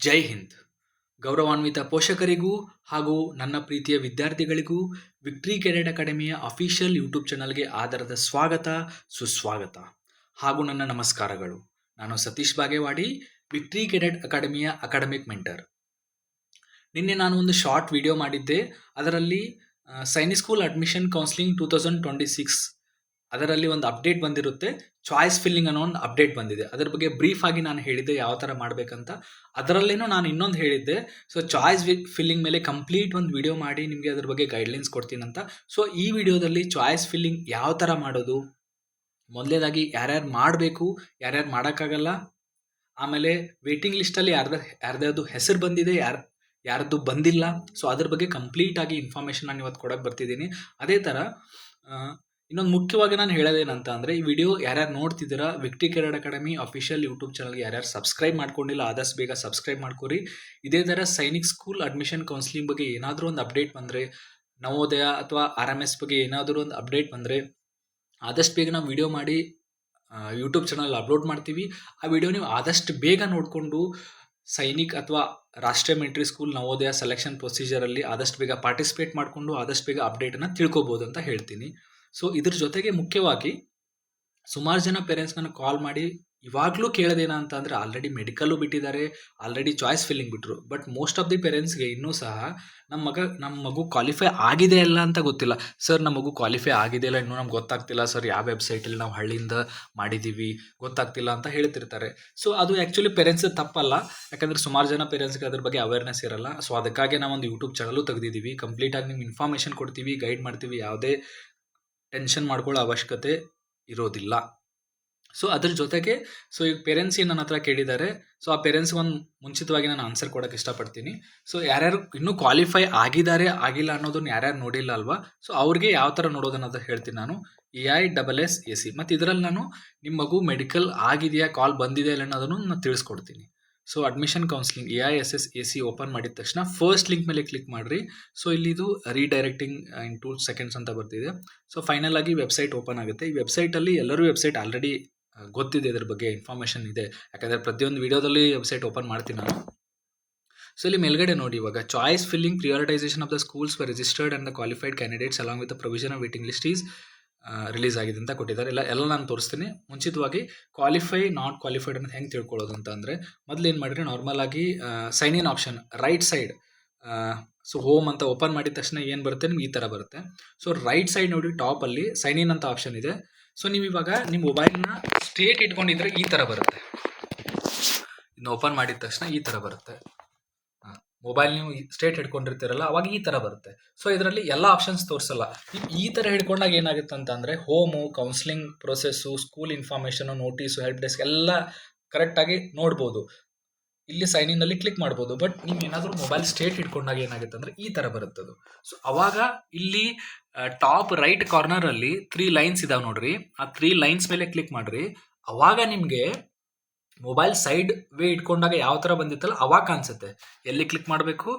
ಜೈ ಹಿಂದ್. ಗೌರವಾನ್ವಿತ ಪೋಷಕರಿಗೂ ಹಾಗೂ ನನ್ನ ಪ್ರೀತಿಯ ವಿದ್ಯಾರ್ಥಿಗಳಿಗೂ ವಿಕ್ಟ್ರಿ ಕೆಡೆಟ್ ಅಕಾಡೆಮಿಯ ಅಫಿಷಿಯಲ್ ಯೂಟ್ಯೂಬ್ ಚಾನಲ್ಗೆ ಆಧಾರದ ಸ್ವಾಗತ, ಸುಸ್ವಾಗತ ಹಾಗೂ ನನ್ನ ನಮಸ್ಕಾರಗಳು. ನಾನು ಸತೀಶ್ ಬಾಗೇವಾಡಿ, ವಿಕ್ಟ್ರಿ ಕೆಡೆಟ್ ಅಕಾಡೆಮಿಯ ಅಕಾಡೆಮಿಕ್ ಮೆಂಟರ್. ನಿನ್ನೆ ನಾನು ಒಂದು ಶಾರ್ಟ್ ವಿಡಿಯೋ ಮಾಡಿದ್ದೆ. ಅದರಲ್ಲಿ ಸೈನಿಕ್ ಸ್ಕೂಲ್ ಅಡ್ಮಿಷನ್ ಕೌನ್ಸಿಲಿಂಗ್ 2026 ಅದರಲ್ಲಿ ಒಂದು ಅಪ್ಡೇಟ್ ಬಂದಿರುತ್ತೆ. ಚಾಯ್ಸ್ ಫಿಲ್ಲಿಂಗ್ ಅನ್ನೋ ಒಂದು ಅಪ್ಡೇಟ್ ಬಂದಿದೆ. ಅದರ ಬಗ್ಗೆ ಬ್ರೀಫ್ ಆಗಿ ನಾನು ಹೇಳಿದ್ದೆ ಯಾವ ಥರ ಮಾಡಬೇಕಂತ. ಅದರಲ್ಲೇನೋ ನಾನು ಇನ್ನೊಂದು ಹೇಳಿದ್ದೆ. ಸೊ ಚಾಯ್ಸ್ ಫಿಲ್ಲಿಂಗ್ ಮೇಲೆ ಕಂಪ್ಲೀಟ್ ಒಂದು ವಿಡಿಯೋ ಮಾಡಿ ನಿಮಗೆ ಅದ್ರ ಬಗ್ಗೆ ಗೈಡ್ಲೈನ್ಸ್ ಕೊಡ್ತೀನಂತ. ಸೊ ಈ ವಿಡಿಯೋದಲ್ಲಿ ಚಾಯ್ಸ್ ಫಿಲ್ಲಿಂಗ್ ಯಾವ ಥರ ಮಾಡೋದು, ಮೊದಲನೇದಾಗಿ ಯಾರ್ಯಾರು ಮಾಡಬೇಕು, ಯಾರ್ಯಾರು ಮಾಡೋಕ್ಕಾಗಲ್ಲ, ಆಮೇಲೆ ವೇಟಿಂಗ್ ಲಿಸ್ಟಲ್ಲಿ ಯಾರ್ದಾರ್ದು ಹೆಸರು ಬಂದಿದೆ, ಯಾರ್ದು ಬಂದಿಲ್ಲ. ಸೊ ಅದ್ರ ಬಗ್ಗೆ ಕಂಪ್ಲೀಟಾಗಿ ಇನ್ಫಾರ್ಮೇಷನ್ ನಾನು ಇವತ್ತು ಕೊಡೋಕ್ಕೆ ಬರ್ತಿದ್ದೀನಿ. ಅದೇ ಥರ ಇನ್ನೊಂದು ಮುಖ್ಯವಾಗಿ ನಾನು ಹೇಳೋದೇನಂತ ಅಂದರೆ, ಈ ವಿಡಿಯೋ ಯಾರ್ಯಾರು ನೋಡ್ತಿದ್ದೀರಾ, victory cadet academy official YouTube ಚಾನಲ್ಗೆ ಯಾರ್ಯಾರು ಸಬ್ಸ್ಕ್ರೈಬ್ ಮಾಡ್ಕೊಂಡಿಲ್ಲ ಆದಷ್ಟು ಬೇಗ ಸಬ್ಸ್ಕ್ರೈಬ್ ಮಾಡ್ಕೊರಿ. ಇದೇ ಥರ ಸೈನಿಕ್ ಸ್ಕೂಲ್ ಅಡ್ಮಿಷನ್ ಕೌನ್ಸಿಲಿಂಗ್ ಬಗ್ಗೆ ಏನಾದರೂ ಒಂದು ಅಪ್ಡೇಟ್ ಬಂದರೆ, ನವೋದಯ ಅಥವಾ RMS ಬಗ್ಗೆ ಏನಾದರೂ ಒಂದು ಅಪ್ಡೇಟ್ ಬಂದರೆ ಆದಷ್ಟು ಬೇಗ ನಾವು ವಿಡಿಯೋ ಮಾಡಿ ಯೂಟ್ಯೂಬ್ ಚಾನಲ್ ಅಪ್ಲೋಡ್ ಮಾಡ್ತೀವಿ. ಆ ವಿಡಿಯೋ ನೀವು ಆದಷ್ಟು ಬೇಗ ನೋಡಿಕೊಂಡು ಸೈನಿಕ್ ಅಥವಾ ರಾಷ್ಟ್ರೀಯ ಮಿಲಿಟರಿ ಸ್ಕೂಲ್ ನವೋದಯ ಸೆಲೆಕ್ಷನ್ ಪ್ರೊಸೀಜರಲ್ಲಿ ಆದಷ್ಟು ಬೇಗ ಪಾರ್ಟಿಸಿಪೇಟ್ ಮಾಡಿಕೊಂಡು ಆದಷ್ಟು ಬೇಗ ಅಪ್ಡೇಟನ್ನು ತಿಳ್ಕೊಬೋದು ಅಂತ ಹೇಳ್ತೀನಿ. ಸೊ ಇದ್ರ ಜೊತೆಗೆ ಮುಖ್ಯವಾಗಿ ಸುಮಾರು ಜನ ಪೇರೆಂಟ್ಸ್ ನನಗೆ ಕಾಲ್ ಮಾಡಿ ಇವಾಗಲೂ ಕೇಳೋದೇನ ಅಂತ ಅಂದರೆ, ಆಲ್ರೆಡಿ ಮೆಡಿಕಲ್ಲು ಬಿಟ್ಟಿದ್ದಾರೆ, ಆಲ್ರೆಡಿ ಚಾಯ್ಸ್ ಫಿಲ್ಲಿಂಗ್ ಬಿಟ್ಟರು. ಬಟ್ ಮೋಸ್ಟ್ ಆಫ್ ದಿ ಪೇರೆಂಟ್ಸ್ಗೆ ಇನ್ನೂ ಸಹ ನಮ್ಮ ಮಗು ಕ್ವಾಲಿಫೈ ಆಗಿದೆ ಇಲ್ಲ ಅಂತ ಗೊತ್ತಿಲ್ಲ. ಸರ್ ನಮ್ಮ ಮಗು ಕ್ವಾಲಿಫೈ ಆಗಿದೆ ಇಲ್ಲ ಇನ್ನೂ ನಮ್ಗೆ ಗೊತ್ತಾಗ್ತಿಲ್ಲ ಸರ್, ಯಾವ ವೆಬ್ಸೈಟಲ್ಲಿ ನಾವು ಹಳ್ಳಿಯಿಂದ ಮಾಡಿದ್ದೀವಿ ಗೊತ್ತಾಗ್ತಿಲ್ಲ ಅಂತ ಹೇಳ್ತಿರ್ತಾರೆ. ಸೊ ಅದು ಆ್ಯಕ್ಚುಲಿ ಪೇರೆಂಟ್ಸ್ ತಪ್ಪಲ್ಲ, ಯಾಕಂದರೆ ಸುಮಾರು ಜನ ಪೇರೆಂಟ್ಸ್ಗೆ ಅದ್ರ ಬಗ್ಗೆ ಅವೇರ್ನೆಸ್ ಇರಲ್ಲ. ಸೊ ಅದಕ್ಕಾಗಿ ನಾವೊಂದು ಯೂಟ್ಯೂಬ್ ಚಾನಲು ತೆಗೆದಿದ್ದೀವಿ. ಕಂಪ್ಲೀಟಾಗಿ ನಿಮ್ಗೆ ಇನ್ಫಾರ್ಮೇಷನ್ ಕೊಡ್ತೀವಿ, ಗೈಡ್ ಮಾಡ್ತೀವಿ, ಯಾವುದೇ ಟೆನ್ಷನ್ ಮಾಡ್ಕೊಳ್ಳೋ ಅವಶ್ಯಕತೆ ಇರೋದಿಲ್ಲ. ಸೊ ಅದ್ರ ಜೊತೆಗೆ ಈಗ ಪೇರೆಂಟ್ಸ್ ಏನು ನನ್ನ ಹತ್ರ ಕೇಳಿದ್ದಾರೆ, ಸೊ ಆ ಪೇರೆಂಟ್ಸ್ಗೆ ಒಂದು ಮುಂಚಿತವಾಗಿ ನಾನು ಆನ್ಸರ್ ಕೊಡೋಕ್ಕೆ ಇಷ್ಟಪಡ್ತೀನಿ. ಸೊ ಯಾರ್ಯಾರು ಇನ್ನೂ ಕ್ವಾಲಿಫೈ ಆಗಿದ್ದಾರೆ ಆಗಿಲ್ಲ ಅನ್ನೋದನ್ನ ಯಾರ್ಯಾರು ನೋಡಿಲ್ಲ ಅಲ್ವಾ, ಸೊ ಅವ್ರಿಗೆ ಯಾವ ಥರ ನೋಡೋದನ್ನೋದು ಹೇಳ್ತೀನಿ ನಾನು. EISSAC ಮತ್ತು ಇದರಲ್ಲಿ ನಾನು ನಿಮ್ಮ ಮಗು ಮೆಡಿಕಲ್ ಆಗಿದೆಯಾ, ಕಾಲ್ ಬಂದಿದೆ ಇಲ್ಲ ಅನ್ನೋದನ್ನು ನಾನು ತಿಳಿಸ್ಕೊಡ್ತೀನಿ. So admission counselling EISSAC open ಮಾಡಿದ ತಕ್ಷಣ ಫಸ್ಟ್ ಲಿಂಕ್ ಮೇಲೆ ಕ್ಲಿಕ್ ಮಾಡಿರಿ. ಸೊ ಇಲ್ಲಿದು ರೀಡೈರೆಕ್ಟಿಂಗ್ ಇನ್ 2 seconds ಅಂತ ಬರ್ತಿದೆ. ಸೊ ಫೈನಲ್ ಆಗಿ ವೆಬ್ಸೈಟ್ ಓಪನ್ ಆಗುತ್ತೆ. ಈ ವೆಬ್ಸೈಟಲ್ಲಿ ಎಲ್ಲರೂ ವೆಬ್ಸೈಟ್ ಆಲ್ರೆಡಿ ಗೊತ್ತಿದೆ, ಇದ್ರ ಬಗ್ಗೆ ಇನ್ಫಾರ್ಮೇಷನ್ ಇದೆ, ಯಾಕಂದರೆ ಪ್ರತಿಯೊಂದು ವಿಡಿಯೋದಲ್ಲಿ ವೆಬ್ಸೈಟ್ ಓಪನ್ ಮಾಡ್ತೀನಿ ನಾನು. ಸೊ ಇಲ್ಲಿ ಮೇಲ್ಗಡೆ ನೋಡಿ, ಇವಾಗ choice filling prioritisation of the schools for registered and the qualified candidates along with the provision of waiting list is release ಆಗಿದೆ ಅಂತ ಕೊಟ್ಟಿದ್ದಾರೆ. ಎಲ್ಲ ನಾನು ತೋರಿಸ್ತೀನಿ. ಮುಂಚಿತವಾಗಿ ಕ್ವಾಲಿಫೈ ನಾಟ್ ಕ್ವಾಲಿಫೈಡ್ ಅಂತ ಹೆಂಗೆ ತಿಳ್ಕೊಳ್ಳೋದು ಅಂತ ಅಂದರೆ, ಮೊದಲು ಏನು ಮಾಡಿರಿ, ನಾರ್ಮಲ್ ಆಗಿ sign in option right side, so home ಅಂತ ಓಪನ್ ಮಾಡಿದ ತಕ್ಷಣ ಏನು ಬರುತ್ತೆ ನಿಮ್ಗೆ ಈ ಥರ ಬರುತ್ತೆ. ಸೊ ರೈಟ್ ಸೈಡ್ ನೋಡಿ, ಟಾಪಲ್ಲಿ ಸೈನ್ ಇನ್ ಅಂತ ಆಪ್ಷನ್ ಇದೆ. ಸೊ ನೀವು ಇವಾಗ ನಿಮ್ಮ ಮೊಬೈಲ್ನ ಸ್ಟ್ರೇಟ್ ಇಟ್ಕೊಂಡಿದ್ರೆ ಈ ಥರ ಬರುತ್ತೆ. ಇನ್ನು ಓಪನ್ ಮಾಡಿದ ತಕ್ಷಣ ಈ ಥರ ಬರುತ್ತೆ. ಮೊಬೈಲ್ ನೀವು ಸ್ಟ್ರೇಟ್ ಹಿಡ್ಕೊಂಡಿರ್ತೀರಲ್ಲ ಅವಾಗ ಈ ಥರ ಬರುತ್ತೆ. ಸೊ ಇದರಲ್ಲಿ ಎಲ್ಲ ಆಪ್ಷನ್ಸ್ ತೋರಿಸಲ್ಲ. ನೀವು ಈ ಥರ ಹಿಡ್ಕೊಂಡಾಗ ಏನಾಗುತ್ತೆ ಅಂತಂದರೆ, home, counselling process, school information, notice, help desk ಎಲ್ಲ ಕರೆಕ್ಟಾಗಿ ನೋಡ್ಬೋದು. ಇಲ್ಲಿ ಸೈನ್ ಇನ್ನಲ್ಲಿ ಕ್ಲಿಕ್ ಮಾಡ್ಬೋದು. ಬಟ್ ನೀವು ಏನಾದರೂ ಮೊಬೈಲ್ ಸ್ಟ್ರೇಟ್ ಹಿಡ್ಕೊಂಡಾಗ ಏನಾಗುತ್ತೆ ಅಂದರೆ ಈ ಥರ ಬರುತ್ತದು. ಸೊ ಅವಾಗ ಇಲ್ಲಿ ಟಾಪ್ ರೈಟ್ ಕಾರ್ನರಲ್ಲಿ 3 ಲೈನ್ಸ್ ಇದಾವೆ ನೋಡ್ರಿ, ಆ 3 ಲೈನ್ಸ್ ಮೇಲೆ ಕ್ಲಿಕ್ ಮಾಡಿರಿ. ಅವಾಗ ನಿಮಗೆ ಮೊಬೈಲ್ ಸೈಡ್ ವೇ ಇಟ್ಕೊಂಡಾಗ ಯಾವ ಥರ ಬಂದಿತ್ತಲ್ಲ ಅವಾಗ ಕಾಣಿಸುತ್ತೆ. ಎಲ್ಲಿ ಕ್ಲಿಕ್ ಮಾಡಬೇಕು,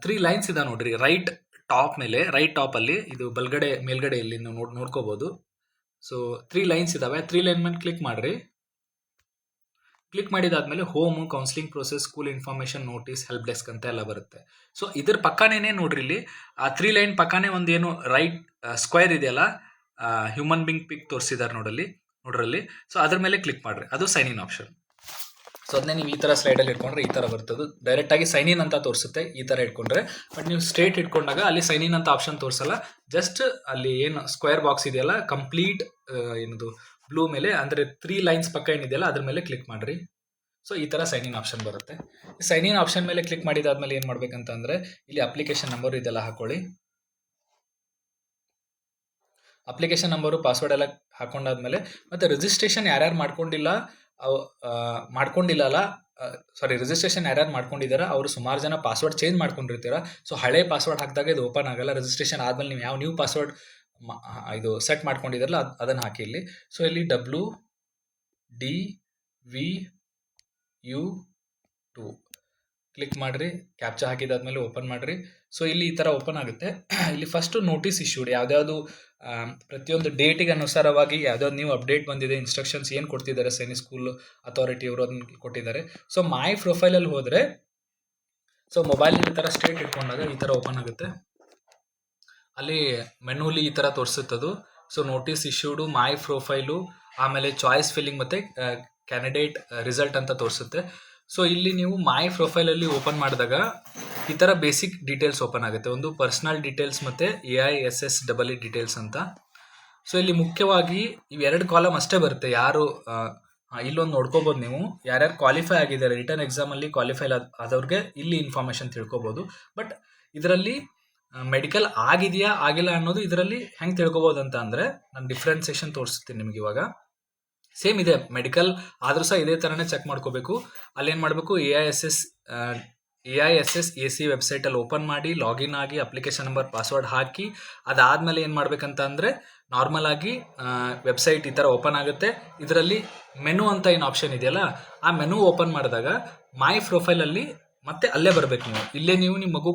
3 ಲೈನ್ಸ್ ಇದಾವೆ ನೋಡ್ರಿ ರೈಟ್ ಟಾಪ್ ಮೇಲೆ, ರೈಟ್ ಟಾಪಲ್ಲಿ, ಇದು ಬಲ್ಗಡೆ ಮೇಲ್ಗಡೆ ಇಲ್ಲಿ ನೀವು ನೋಡ್ಕೋಬೋದು. ಸೊ 3 ಲೈನ್ಸ್ ಇದ್ದಾವೆ, 3 ಲೈನ್ ಮೇಲೆ ಕ್ಲಿಕ್ ಮಾಡಿರಿ. ಕ್ಲಿಕ್ ಮಾಡಿದಾದ್ಮೇಲೆ home, counselling process, school information, notice, help desk ಅಂತ ಎಲ್ಲ ಬರುತ್ತೆ. ಸೊ ಇದ್ರ ಪಕ್ಕನೇ ನೋಡ್ರಿ, ಇಲ್ಲಿ ಆ 3 ಲೈನ್ ಪಕ್ಕನೇ ಒಂದೇನು ರೈಟ್ ಸ್ಕ್ವೇರ್ ಇದೆಯಲ್ಲ, ಹ್ಯೂಮನ್ ಬಿಂಗ್ ಪಿಕ್ ತೋರಿಸಿದ್ದಾರೆ ನೋಡ್ರಲ್ಲಿ. ಸೊ ಅದ್ರ ಮೇಲೆ ಕ್ಲಿಕ್ ಮಾಡಿರಿ, ಅದು ಸೈನ್ ಇನ್ ಆಪ್ಷನ್. ಸೊ ಅದನ್ನೇ ನೀವು ಈ ಥರ ಸ್ಲೈಡಲ್ಲಿ ಇಟ್ಕೊಂಡ್ರೆ ಈ ಥರ ಬರ್ತದೆ. ಡೈರೆಕ್ಟಾಗಿ ಸೈನ್ ಇನ್ ಅಂತ ತೋರಿಸುತ್ತೆ ಈ ಥರ ಇಟ್ಕೊಂಡ್ರೆ. ಬಟ್ ನೀವು ಸ್ಟ್ರೇಟ್ ಇಟ್ಕೊಂಡಾಗ ಅಲ್ಲಿ ಸೈನ್ ಇನ್ ಅಂತ ಆಪ್ಷನ್ ತೋರಿಸಲ್ಲ. ಜಸ್ಟ್ ಅಲ್ಲಿ ಏನು ಸ್ಕ್ವೇರ್ ಬಾಕ್ಸ್ ಇದೆಯಲ್ಲ, ಕಂಪ್ಲೀಟ್ ಏನದು ಬ್ಲೂ ಮೇಲೆ, ಅಂದರೆ 3 ಲೈನ್ಸ್ ಪಕ್ಕ ಏನಿದೆಯಲ್ಲ ಅದ್ರ ಮೇಲೆ ಕ್ಲಿಕ್ ಮಾಡಿರಿ. ಸೊ ಈ ಥರ ಸೈನ್ ಇನ್ ಆಪ್ಷನ್ ಬರುತ್ತೆ. ಸೈನ್ ಇನ್ ಆಪ್ಷನ್ ಮೇಲೆ ಕ್ಲಿಕ್ ಮಾಡಿದಾದ್ಮೇಲೆ ಏನು ಮಾಡ್ಬೇಕಂತ ಅಂದರೆ, ಇಲ್ಲಿ ಅಪ್ಲಿಕೇಶನ್ ನಂಬರ್ ಇದೆಲ್ಲ ಹಾಕೊಳ್ಳಿ. ಅಪ್ಲಿಕೇಶನ್ ನಂಬರು, ಪಾಸ್ವರ್ಡ್ ಎಲ್ಲ ಹಾಕೊಂಡಾದ್ಮೇಲೆ, ಮತ್ತು ರಿಜಿಸ್ಟ್ರೇಷನ್ ಯಾರ್ಯಾರು ರಿಜಿಸ್ಟ್ರೇಷನ್ ಯಾರ್ಯಾರು ಮಾಡ್ಕೊಂಡಿದ್ದಾರೆ ಅವರು ಸುಮಾರು ಜನ ಪಾಸ್ವರ್ಡ್ ಚೇಂಜ್ ಮಾಡ್ಕೊಂಡಿರ್ತೀರ. ಸೊ ಹಳೆ ಪಾಸ್ವರ್ಡ್ ಹಾಕಿದಾಗ ಇದು ಓಪನ್ ಆಗಲ್ಲ. ರಿಜಿಸ್ಟ್ರೇಷನ್ ಆದಮೇಲೆ ನೀವು ಯಾವ ನ್ಯೂ ಪಾಸ್ವರ್ಡ್ ಇದು ಸೆಟ್ ಮಾಡ್ಕೊಂಡಿದ್ದಾರಲ್ಲ ಅದನ್ನು ಹಾಕಿ ಇಲ್ಲಿ. ಸೊ ಇಲ್ಲಿ WDVU2 ಕ್ಲಿಕ್ ಮಾಡಿರಿ. ಕ್ಯಾಪ್ಚಾ ಹಾಕಿದಾದ್ಮೇಲೆ ಓಪನ್ ಮಾಡಿರಿ. ಸೊ ಇಲ್ಲಿ ಈ ಥರ ಓಪನ್ ಆಗುತ್ತೆ. ಇಲ್ಲಿ ಫಸ್ಟು ನೋಟಿಸ್ ಇಶ್ಯೂಡ್ ಯಾವ್ದಾವುದು ಪ್ರತಿಯೊಂದು ಡೇಟಿಗೆ ಅನುಸಾರವಾಗಿ ಯಾವ್ದಾವ್ದು ನೀವು ಅಪ್ಡೇಟ್ ಬಂದಿದೆ, ಇನ್ಸ್ಟ್ರಕ್ಷನ್ಸ್ ಏನು ಕೊಡ್ತಿದ್ದಾರೆ ಸೈನಿಕ್ ಸ್ಕೂಲ್ ಅಥಾರಿಟಿ ಅವರು ಅದನ್ನು ಕೊಟ್ಟಿದ್ದಾರೆ. ಸೊ ಮೈ ಪ್ರೊಫೈಲಲ್ಲಿ ಹೋದರೆ ಸೊ ಮೊಬೈಲ್ ಈ ಥರ ಸ್ಟೇಟ್ ಇಟ್ಕೊಂಡಾಗ ಈ ಥರ ಓಪನ್ ಆಗುತ್ತೆ. ಅಲ್ಲಿ ಮೆನುಲಿ ಈ ಥರ ತೋರಿಸುತ್ತದು. ಸೊ ನೋಟಿಸ್ ಇಶ್ಯೂಡು, ಮೈ ಪ್ರೊಫೈಲು, ಆಮೇಲೆ ಚಾಯ್ಸ್ ಫಿಲ್ಲಿಂಗ್ ಮತ್ತು ಕ್ಯಾಂಡಿಡೇಟ್ ರಿಸಲ್ಟ್ ಅಂತ ತೋರಿಸುತ್ತೆ. ಸೊ ಇಲ್ಲಿ ನೀವು ಮೈ ಪ್ರೊಫೈಲಲ್ಲಿ ಓಪನ್ ಮಾಡಿದಾಗ ಈ ಥರ ಬೇಸಿಕ್ ಡೀಟೇಲ್ಸ್ ಓಪನ್ ಆಗುತ್ತೆ. ಒಂದು ಪರ್ಸ್ನಲ್ ಡೀಟೇಲ್ಸ್ ಮತ್ತು AISSEE ಡೀಟೇಲ್ಸ್ ಅಂತ. ಸೊ ಇಲ್ಲಿ ಮುಖ್ಯವಾಗಿ ಇವೆರಡು ಕಾಲಮ್ ಅಷ್ಟೇ ಬರುತ್ತೆ. ಯಾರು ಇಲ್ಲೊಂದು ನೋಡ್ಕೋಬೋದು ನೀವು, ಯಾರ್ಯಾರು ಕ್ವಾಲಿಫೈ ಆಗಿದ್ದಾರೆ ರಿಟರ್ನ್ ಎಕ್ಸಾಮಲ್ಲಿ ಕ್ವಾಲಿಫೈ ಆದವ್ರಿಗೆ ಇಲ್ಲಿ ಇನ್ಫಾರ್ಮೇಷನ್ ತಿಳ್ಕೊಬೋದು. ಬಟ್ ಇದರಲ್ಲಿ ಮೆಡಿಕಲ್ ಆಗಿದೆಯಾ ಆಗಿಲ್ಲ ಅನ್ನೋದು ಇದರಲ್ಲಿ ಹೆಂಗೆ ತಿಳ್ಕೊಬೋದು ಅಂತ ಅಂದರೆ ನಾನು ಡಿಫ್ರೆನ್ಸೇಷನ್ ತೋರಿಸ್ತೀನಿ ನಿಮ್ಗೆ. ಇವಾಗ ಸೇಮ್ ಇದೆ, ಮೆಡಿಕಲ್ ಆದರೂ ಸಹ ಇದೇ ಥರನೇ ಚೆಕ್ ಮಾಡ್ಕೋಬೇಕು. ಅಲ್ಲೇನು ಮಾಡಬೇಕು, AISSEE ವೆಬ್ಸೈಟಲ್ಲಿ ಓಪನ್ ಮಾಡಿ ಲಾಗಿನ್ ಆಗಿ ಅಪ್ಲಿಕೇಶನ್ ನಂಬರ್ ಪಾಸ್ವರ್ಡ್ ಹಾಕಿ ಅದಾದಮೇಲೆ ಏನು ಮಾಡಬೇಕಂತ ಅಂದರೆ ನಾರ್ಮಲ್ ಆಗಿ ವೆಬ್ಸೈಟ್ ಈ ಥರ ಓಪನ್ ಆಗುತ್ತೆ. ಇದರಲ್ಲಿ ಮೆನು ಅಂತ ಏನು ಆಪ್ಷನ್ ಇದೆಯಲ್ಲ, ಆ ಮೆನು ಓಪನ್ ಮಾಡಿದಾಗ ಮೈ ಪ್ರೊಫೈಲಲ್ಲಿ ಮತ್ತೆ ಅಲ್ಲೇ ಬರಬೇಕು ನೀವು. ಇಲ್ಲೇ ನೀವು ನಿಮ್ಮ ಮಗು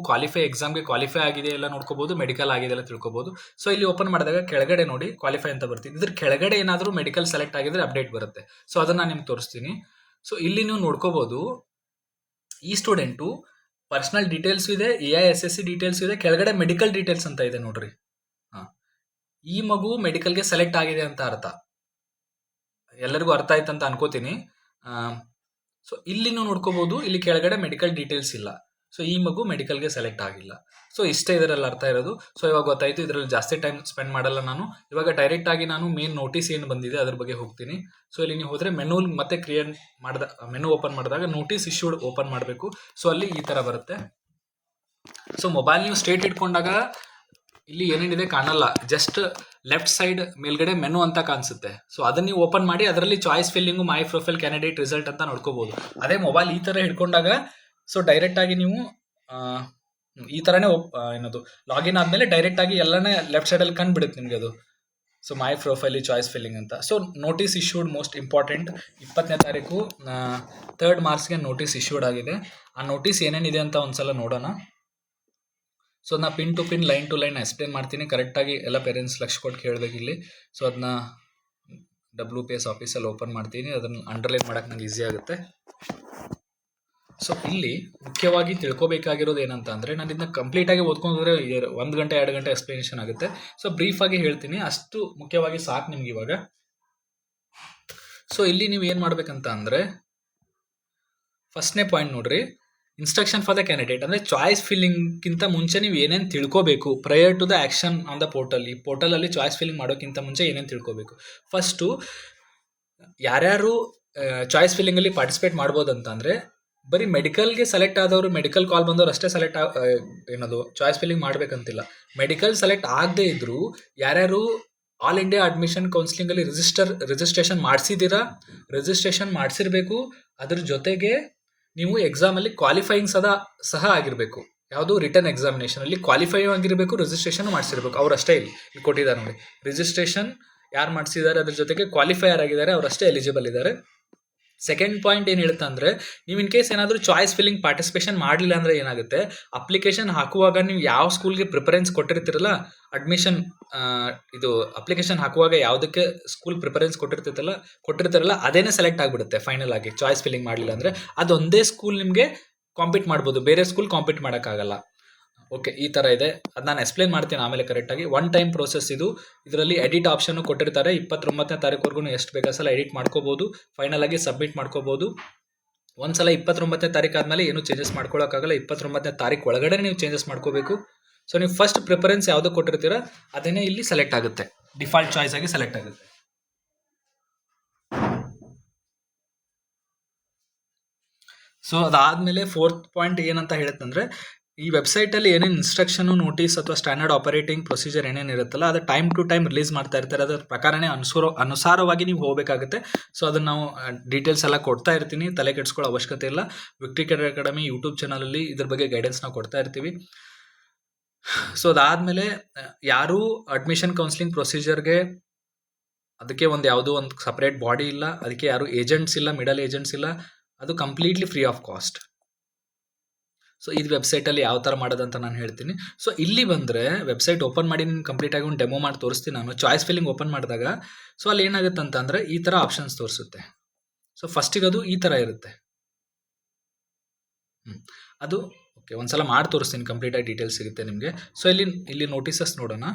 ಎಕ್ಸಾಮ್ಗೆ ಕ್ವಾಲಿಫೈ ಆಗಿದೆ ಎಲ್ಲ ನೋಡ್ಕೋಬೋದು, ಮೆಡಿಕಲ್ ಆಗಿದೆ ಎಲ್ಲ ತಿಳ್ಕೊಬೋದು. ಸೊ ಇಲ್ಲಿ ಓಪನ್ ಮಾಡಿದಾಗ ಕೆಳಗಡೆ ನೋಡಿ ಕ್ವಾಲಿಫೈ ಅಂತ ಬರ್ತಿದೆ. ಇದ್ರ ಕೆಳಗಡೆ ಏನಾದರೂ ಮೆಡಿಕಲ್ ಸೆಲೆಕ್ಟ್ ಆಗಿದ್ರೆ ಅಪ್ಡೇಟ್ ಬರುತ್ತೆ. ಸೊ ಅದನ್ನು ನಾನು ನಿಮ್ಗೆ ತೋರಿಸ್ತೀನಿ. ಸೊ ಇಲ್ಲಿ ನೀವು ನೋಡ್ಕೋಬೋದು, ಈ ಸ್ಟೂಡೆಂಟು ಪರ್ಸ್ನಲ್ ಡೀಟೇಲ್ಸು ಇದೆ, AISSEE ಡೀಟೇಲ್ಸು ಇದೆ, ಕೆಳಗಡೆ ಮೆಡಿಕಲ್ ಡೀಟೇಲ್ಸ್ ಅಂತ ಇದೆ ನೋಡ್ರಿ. ಈ ಮಗು ಮೆಡಿಕಲ್ಗೆ ಸೆಲೆಕ್ಟ್ ಆಗಿದೆ ಅಂತ ಅರ್ಥ. ಎಲ್ಲರಿಗೂ ಅರ್ಥ ಆಯ್ತು ಅಂತ ಅನ್ಕೋತೀನಿ. ಸೊ ಇಲ್ಲಿ ನೀವು ನೋಡ್ಕೋಬಹುದು, ಇಲ್ಲಿ ಕೆಳಗಡೆ ಮೆಡಿಕಲ್ ಡೀಟೇಲ್ಸ್ ಇಲ್ಲ. ಸೊ ಈ ಮಗು ಮೆಡಿಕಲ್ಗೆ ಸೆಲೆಕ್ಟ್ ಆಗಿಲ್ಲ. ಸೊ ಇಷ್ಟೇ ಇದರಲ್ಲಿ ಅರ್ಥ ಇರೋದು. ಸೊ ಇವಾಗ ಗೊತ್ತಾಯ್ತು, ಇದರಲ್ಲಿ ಜಾಸ್ತಿ ಟೈಮ್ ಸ್ಪೆಂಡ್ ಮಾಡಲ್ಲ ನಾನು. ಇವಾಗ ಡೈರೆಕ್ಟ್ ಆಗಿ ನಾನು ಮೇನ್ ನೋಟಿಸ್ ಏನು ಬಂದಿದೆ ಅದ್ರ ಬಗ್ಗೆ ಹೋಗ್ತೀನಿ. ಸೊ ಇಲ್ಲಿ ನೀವು ಹೋದರೆ ಮೆನು ಮತ್ತೆ ಕ್ರಿಯೇಟ್ ಮಾಡಿದ ಮೆನು ಓಪನ್ ಮಾಡಿದಾಗ ನೋಟಿಸ್ ಇಶ್ಯೂಡ್ ಓಪನ್ ಮಾಡಬೇಕು. ಸೊ ಅಲ್ಲಿ ಈ ಥರ ಬರುತ್ತೆ. ಸೊ ಮೊಬೈಲ್ ನೀವು ಸ್ಟ್ರೇಟ್ ಇಟ್ಕೊಂಡಾಗ ಇಲ್ಲಿ ಏನೇನಿದೆ ಕಾಣಲ್ಲ, ಜಸ್ಟ್ ಲೆಫ್ಟ್ ಸೈಡ್ ಮೇಲ್ಗಡೆ ಮೆನು ಅಂತ ಕಾಣಿಸುತ್ತೆ. ಸೊ ಅದನ್ನ ನೀವು ಓಪನ್ ಮಾಡಿ ಅದರಲ್ಲಿ choice filling, my profile, candidate result ಅಂತ ನೋಡ್ಕೋಬಹುದು. ಅದೇ ಮೊಬೈಲ್ ಈ ಥರ ಹಿಡ್ಕೊಂಡಾಗ ಸೊ ಡೈರೆಕ್ಟ್ ಆಗಿ ನೀವು ಈ ಥರನೇ ಏನದು ಲಾಗಿನ್ ಆದಮೇಲೆ ಡೈರೆಕ್ಟ್ ಆಗಿ ಎಲ್ಲನೇ ಲೆಫ್ಟ್ ಸೈಡಲ್ಲಿ ಕಂಡುಬಿಡುತ್ತೆ ನಿಮಗೆ ಅದು. ಸೊ ಮೈ ಪ್ರೊಫೈಲಿ ಚಾಯ್ಸ್ ಫಿಲ್ಲಿಂಗ್ ಅಂತ. So notice issued most important. 20ನೇ ತಾರೀಕು 3rd ಮಾರ್ಚ್ಗೆ ನೋಟಿಸ್ ಇಶ್ಯೂಡ್ ಆಗಿದೆ. ಆ ನೋಟಿಸ್ ಏನೇನಿದೆ ಅಂತ ಒಂದ್ಸಲ ನೋಡೋಣ. ಸೊ ಅದನ್ನ pin to pin, line to line explain ಮಾಡ್ತೀನಿ. ಕರೆಕ್ಟಾಗಿ ಎಲ್ಲ ಪೇರೆಂಟ್ಸ್ ಲಕ್ಷ ಕೊಟ್ಟು ಕೇಳಬೇಕು ಇಲ್ಲಿ. ಸೊ ಅದನ್ನ WPS ಆಫೀಸಲ್ಲಿ ಓಪನ್ ಮಾಡ್ತೀನಿ. ಅದನ್ನು ಅಂಡರ್ಲೈನ್ ಮಾಡೋಕ್ಕೆ ನಂಗೆ ಈಸಿ ಆಗುತ್ತೆ. ಸೊ ಇಲ್ಲಿ ಮುಖ್ಯವಾಗಿ ತಿಳ್ಕೊಬೇಕಾಗಿರೋದು ಏನಂತ ಅಂದರೆ, ನಾನು ಇದನ್ನ ಕಂಪ್ಲೀಟಾಗಿ ಓದ್ಕೊಂಡ್ರೆ 1 ಗಂಟೆ 2 ಗಂಟೆ ಎಕ್ಸ್ಪ್ಲೇನೇಷನ್ ಆಗುತ್ತೆ. ಸೊ ಬ್ರೀಫಾಗಿ ಹೇಳ್ತೀನಿ, ಅಷ್ಟು ಮುಖ್ಯವಾಗಿ ಸಾಕು ನಿಮ್ಗೆ ಇವಾಗ. ಸೊ ಇಲ್ಲಿ ನೀವು ಏನು ಮಾಡಬೇಕಂತ ಅಂದರೆ, ಫಸ್ಟ್ನೇ ಪಾಯಿಂಟ್ ನೋಡ್ರಿ, ಇನ್ಸ್ಟ್ರಕ್ಷನ್ ಫಾರ್ ದ ಕ್ಯಾಂಡಿಡೇಟ್ ಅಂದರೆ ಚಾಯ್ಸ್ ಫಿಲ್ಲಿಂಗ್ಗಿಂತ ಮುಂಚೆ ನೀವು ಏನೇನು ತಿಳ್ಕೋಬೇಕು prior to the action on the portal. ಈ ಪೋರ್ಟಲಲ್ಲಿ ಚಾಯ್ಸ್ ಫಿಲ್ಲಿಂಗ್ ಮಾಡೋಕ್ಕಿಂತ ಮುಂಚೆ ಏನೇನು ತಿಳ್ಕೋಬೇಕು. ಫಸ್ಟು ಯಾರ್ಯಾರು ಚಾಯ್ಸ್ ಫಿಲ್ಲಿಂಗಲ್ಲಿ ಪಾರ್ಟಿಸಿಪೇಟ್ ಮಾಡ್ಬೋದು ಅಂತಂದರೆ, ಬರೀ ಮೆಡಿಕಲ್ಗೆ ಸೆಲೆಕ್ಟ್ ಆದವರು, ಮೆಡಿಕಲ್ ಕಾಲ್ ಬಂದವರು ಅಷ್ಟೇ ಸೆಲೆಕ್ಟ್ ಏನದು ಚಾಯ್ಸ್ ಫಿಲ್ಲಿಂಗ್ ಮಾಡಬೇಕಂತಿಲ್ಲ. ಮೆಡಿಕಲ್ ಸೆಲೆಕ್ಟ್ ಆಗದೇ ಇದ್ದರೂ ಯಾರ್ಯಾರು ಆಲ್ ಇಂಡಿಯಾ ಅಡ್ಮಿಷನ್ ಕೌನ್ಸಿಲಿಂಗಲ್ಲಿ ರಿಜಿಸ್ಟ್ರೇಷನ್ ಮಾಡಿಸಿರಬೇಕು. ಅದ್ರ ಜೊತೆಗೆ ನೀವು ಎಕ್ಸಾಮಲ್ಲಿ ಕ್ವಾಲಿಫೈಯಿಂಗ್ ಸಹ ಆಗಿರಬೇಕು. ಯಾವುದು ರಿಟರ್ನ್ ಎಕ್ಸಾಮಿನೇಷನಲ್ಲಿ ಕ್ವಾಲಿಫೈ ಆಗಿರಬೇಕು, ರಿಜಿಸ್ಟ್ರೇಷನ್ ಮಾಡಿಸಿರ್ಬೇಕು. ಅವರಷ್ಟೇ ಇಲ್ಲಿ ಕೊಟ್ಟಿದ್ದಾರೆ ನೋಡಿ, ರಿಜಿಸ್ಟ್ರೇಷನ್ ಯಾರು ಮಾಡಿಸಿದ್ದಾರೆ ಅದ್ರ ಜೊತೆಗೆ ಕ್ವಾಲಿಫೈಯರ್ ಆಗಿದ್ದಾರೆ ಅವರಷ್ಟೇ ಎಲಿಜಿಬಲ್ ಇದ್ದಾರೆ. ಸೆಕೆಂಡ್ ಪಾಯಿಂಟ್ ಏನು ಹೇಳುತ್ತೆ ಅಂದರೆ, ನೀವು ಇನ್ ಕೇಸ್ ಏನಾದರೂ ಚಾಯ್ಸ್ ಫಿಲ್ಲಿಂಗ್ ಪಾರ್ಟಿಸಿಪೇಷನ್ ಮಾಡಲಿಲ್ಲ ಅಂದರೆ ಏನಾಗುತ್ತೆ, ಅಪ್ಲಿಕೇಶನ್ ಹಾಕುವಾಗ ನೀವು ಯಾವ ಸ್ಕೂಲ್ಗೆ ಪ್ರಿಫರೆನ್ಸ್ ಕೊಟ್ಟಿರ್ತೀರಲ್ಲ, ಅಡ್ಮಿಷನ್ ಇದು ಅಪ್ಲಿಕೇಶನ್ ಹಾಕುವಾಗ ಯಾವುದಕ್ಕೆ ಸ್ಕೂಲ್ ಪ್ರಿಫರೆನ್ಸ್ ಕೊಟ್ಟಿರ್ತಾರಲ್ಲ ಅದೇನೇ ಸೆಲೆಕ್ಟ್ ಆಗಿಬಿಡುತ್ತೆ ಫೈನಲ್ ಆಗಿ. ಚಾಯ್ಸ್ ಫಿಲ್ಲಿಂಗ್ ಮಾಡಲಿಲ್ಲ ಅಂದರೆ ಅದೊಂದೇ ಸ್ಕೂಲ್ ನಿಮಗೆ ಕಾಂಪೀಟ್ ಮಾಡ್ಬೋದು, ಬೇರೆ ಸ್ಕೂಲ್ ಕಾಂಪೀಟ್ ಮಾಡೋಕ್ಕಾಗಲ್ಲ. ಓಕೆ, ಈ ಥರ ಇದೆ. ಅದು ನಾನು ಎಕ್ಸ್ಪ್ಲೇನ್ ಮಾಡ್ತೀನಿ ಆಮೇಲೆ ಕರೆಕ್ಟಾಗಿ. 1 ಟೈಮ್ ಪ್ರೋಸೆಸ್ ಇದು. ಇದರಲ್ಲಿ ಎಡಿಟ್ ಆಪ್ಷನ್ನು ಕೊಟ್ಟಿರ್ತಾರೆ. 29ನೇ ತಾರೀಕುವರೆಗೂ ಎಷ್ಟು ಬೇಕಾಸಲ ಎಡಿಟ್ ಮಾಡ್ಕೋಬೋದು. ಫೈನಲ್ ಆಗಿ ಸಬ್ಮಿಟ್ ಮಾಡ್ಕೋಬೋದು. ಒಂದ್ಸಲ 29ನೇ ತಾರೀಕು ಆದಮೇಲೆ ಏನು ಚೇಂಜಸ್ ಮಾಡ್ಕೊಳ್ಳೋಕ್ಕಾಗಲ್ಲ. 29ನೇ ತಾರೀಕು ಒಳಗಡೆ ನೀವು ಚೇಂಜಸ್ ಮಾಡ್ಕೋಬೇಕು. ಸೊ ನೀವು ಫಸ್ಟ್ ಪ್ರಿಫರೆನ್ಸ್ ಯಾವುದಕ್ಕೆ ಕೊಟ್ಟಿರ್ತೀರ ಅದನ್ನೇ ಇಲ್ಲಿ ಸೆಲೆಕ್ಟ್ ಆಗುತ್ತೆ, ಡಿಫಾಲ್ಟ್ ಚಾಯ್ಸ್ ಆಗಿ ಸೆಲೆಕ್ಟ್ ಆಗುತ್ತೆ. ಸೊ ಅದಾದಮೇಲೆ 4th ಪಾಯಿಂಟ್ ಏನಂತ ಹೇಳುತ್ತಂದರೆ, ಈ ವೆಬ್ಸೈಟಲ್ಲಿ ಏನೇನು ಇನ್ಸ್ಟ್ರಕ್ಷನು, ನೋಟಿಸ್ ಅಥವಾ ಸ್ಟ್ಯಾಂಡರ್ಡ್ ಆಪರೇಟಿಂಗ್ ಪ್ರೊಸೀಜರ್ ಏನೇನು ಇರುತ್ತಲ್ಲ ಅದು ಟೈಮ್ ಟು ಟೈಮ್ ರಿಲೀಸ್ ಮಾಡ್ತಾ ಇರ್ತಾರೆ. ಅದರ ಪ್ರಕಾರನೇ ಅನುಸಾರವಾಗಿ ನೀವು ಹೋಗಬೇಕಾಗುತ್ತೆ. ಸೊ ಅದನ್ನು ನಾವು ಡೀಟೇಲ್ಸ್ ಎಲ್ಲ ಕೊಡ್ತಾ ಇರ್ತೀನಿ, ತಲೆ ಕೆಡಿಸ್ಕೊಳ್ಳೋ ಅವಶ್ಯಕತೆ ಇಲ್ಲ. ವಿಕ್ಟ್ರಿ ಕೆರಿಯರ್ ಅಕಾಡೆಮಿ ಯೂಟ್ಯೂಬ್ ಚಾನಲಲ್ಲಿ ಇದ್ರ ಬಗ್ಗೆ ಗೈಡೆನ್ಸ್ ನಾವು ಕೊಡ್ತಾ ಇರ್ತೀವಿ. ಸೊ ಅದಾದಮೇಲೆ ಯಾರೂ ಅಡ್ಮಿಷನ್ ಕೌನ್ಸಿಲಿಂಗ್ ಪ್ರೊಸೀಜರ್ಗೆ ಅದಕ್ಕೆ ಯಾವುದೋ ಒಂದು ಸಪ್ರೇಟ್ ಬಾಡಿ ಇಲ್ಲ, ಅದಕ್ಕೆ ಯಾರು ಏಜೆಂಟ್ಸ್ ಇಲ್ಲ, ಮಿಡಲ್ ಏಜೆಂಟ್ಸ್ ಇಲ್ಲ. ಅದು completely free of cost. So ಇದು ವೆಬ್ಸೈಟಲ್ಲಿ ಯಾವ ಥರ ಮಾಡೋದಂತ ನಾನು ಹೇಳ್ತೀನಿ. ಸೊ ಇಲ್ಲಿ ಬಂದರೆ ವೆಬ್ಸೈಟ್ ಓಪನ್ ಮಾಡಿ ನಿಮ್ಗೆ ಕಂಪ್ಲೀಟಾಗಿ ಒಂದು ಡೆಮೋ ಮಾಡಿ ತೋರಿಸ್ತೀನಿ ನಾನು. ಚಾಯ್ಸ್ ಫಿಲ್ಲಿಂಗ್ ಓಪನ್ ಮಾಡಿದಾಗ ಸೊ ಅಲ್ಲಿ ಏನಾಗುತ್ತೆ ಅಂತಂದರೆ ಈ ಥರ ಆಪ್ಷನ್ಸ್ ತೋರಿಸುತ್ತೆ. ಸೊ ಫಸ್ಟಿಗೆ ಅದು ಈ ಥರ ಇರುತ್ತೆ. ಅದು ಓಕೆ, ಒಂದ್ಸಲ ಮಾಡಿ ತೋರಿಸ್ತೀನಿ, ಕಂಪ್ಲೀಟಾಗಿ ಡೀಟೇಲ್ಸ್ ಸಿಗುತ್ತೆ ನಿಮಗೆ. ಸೊ ಇಲ್ಲಿ ನೋಟಿಸಸ್ ನೋಡೋಣ.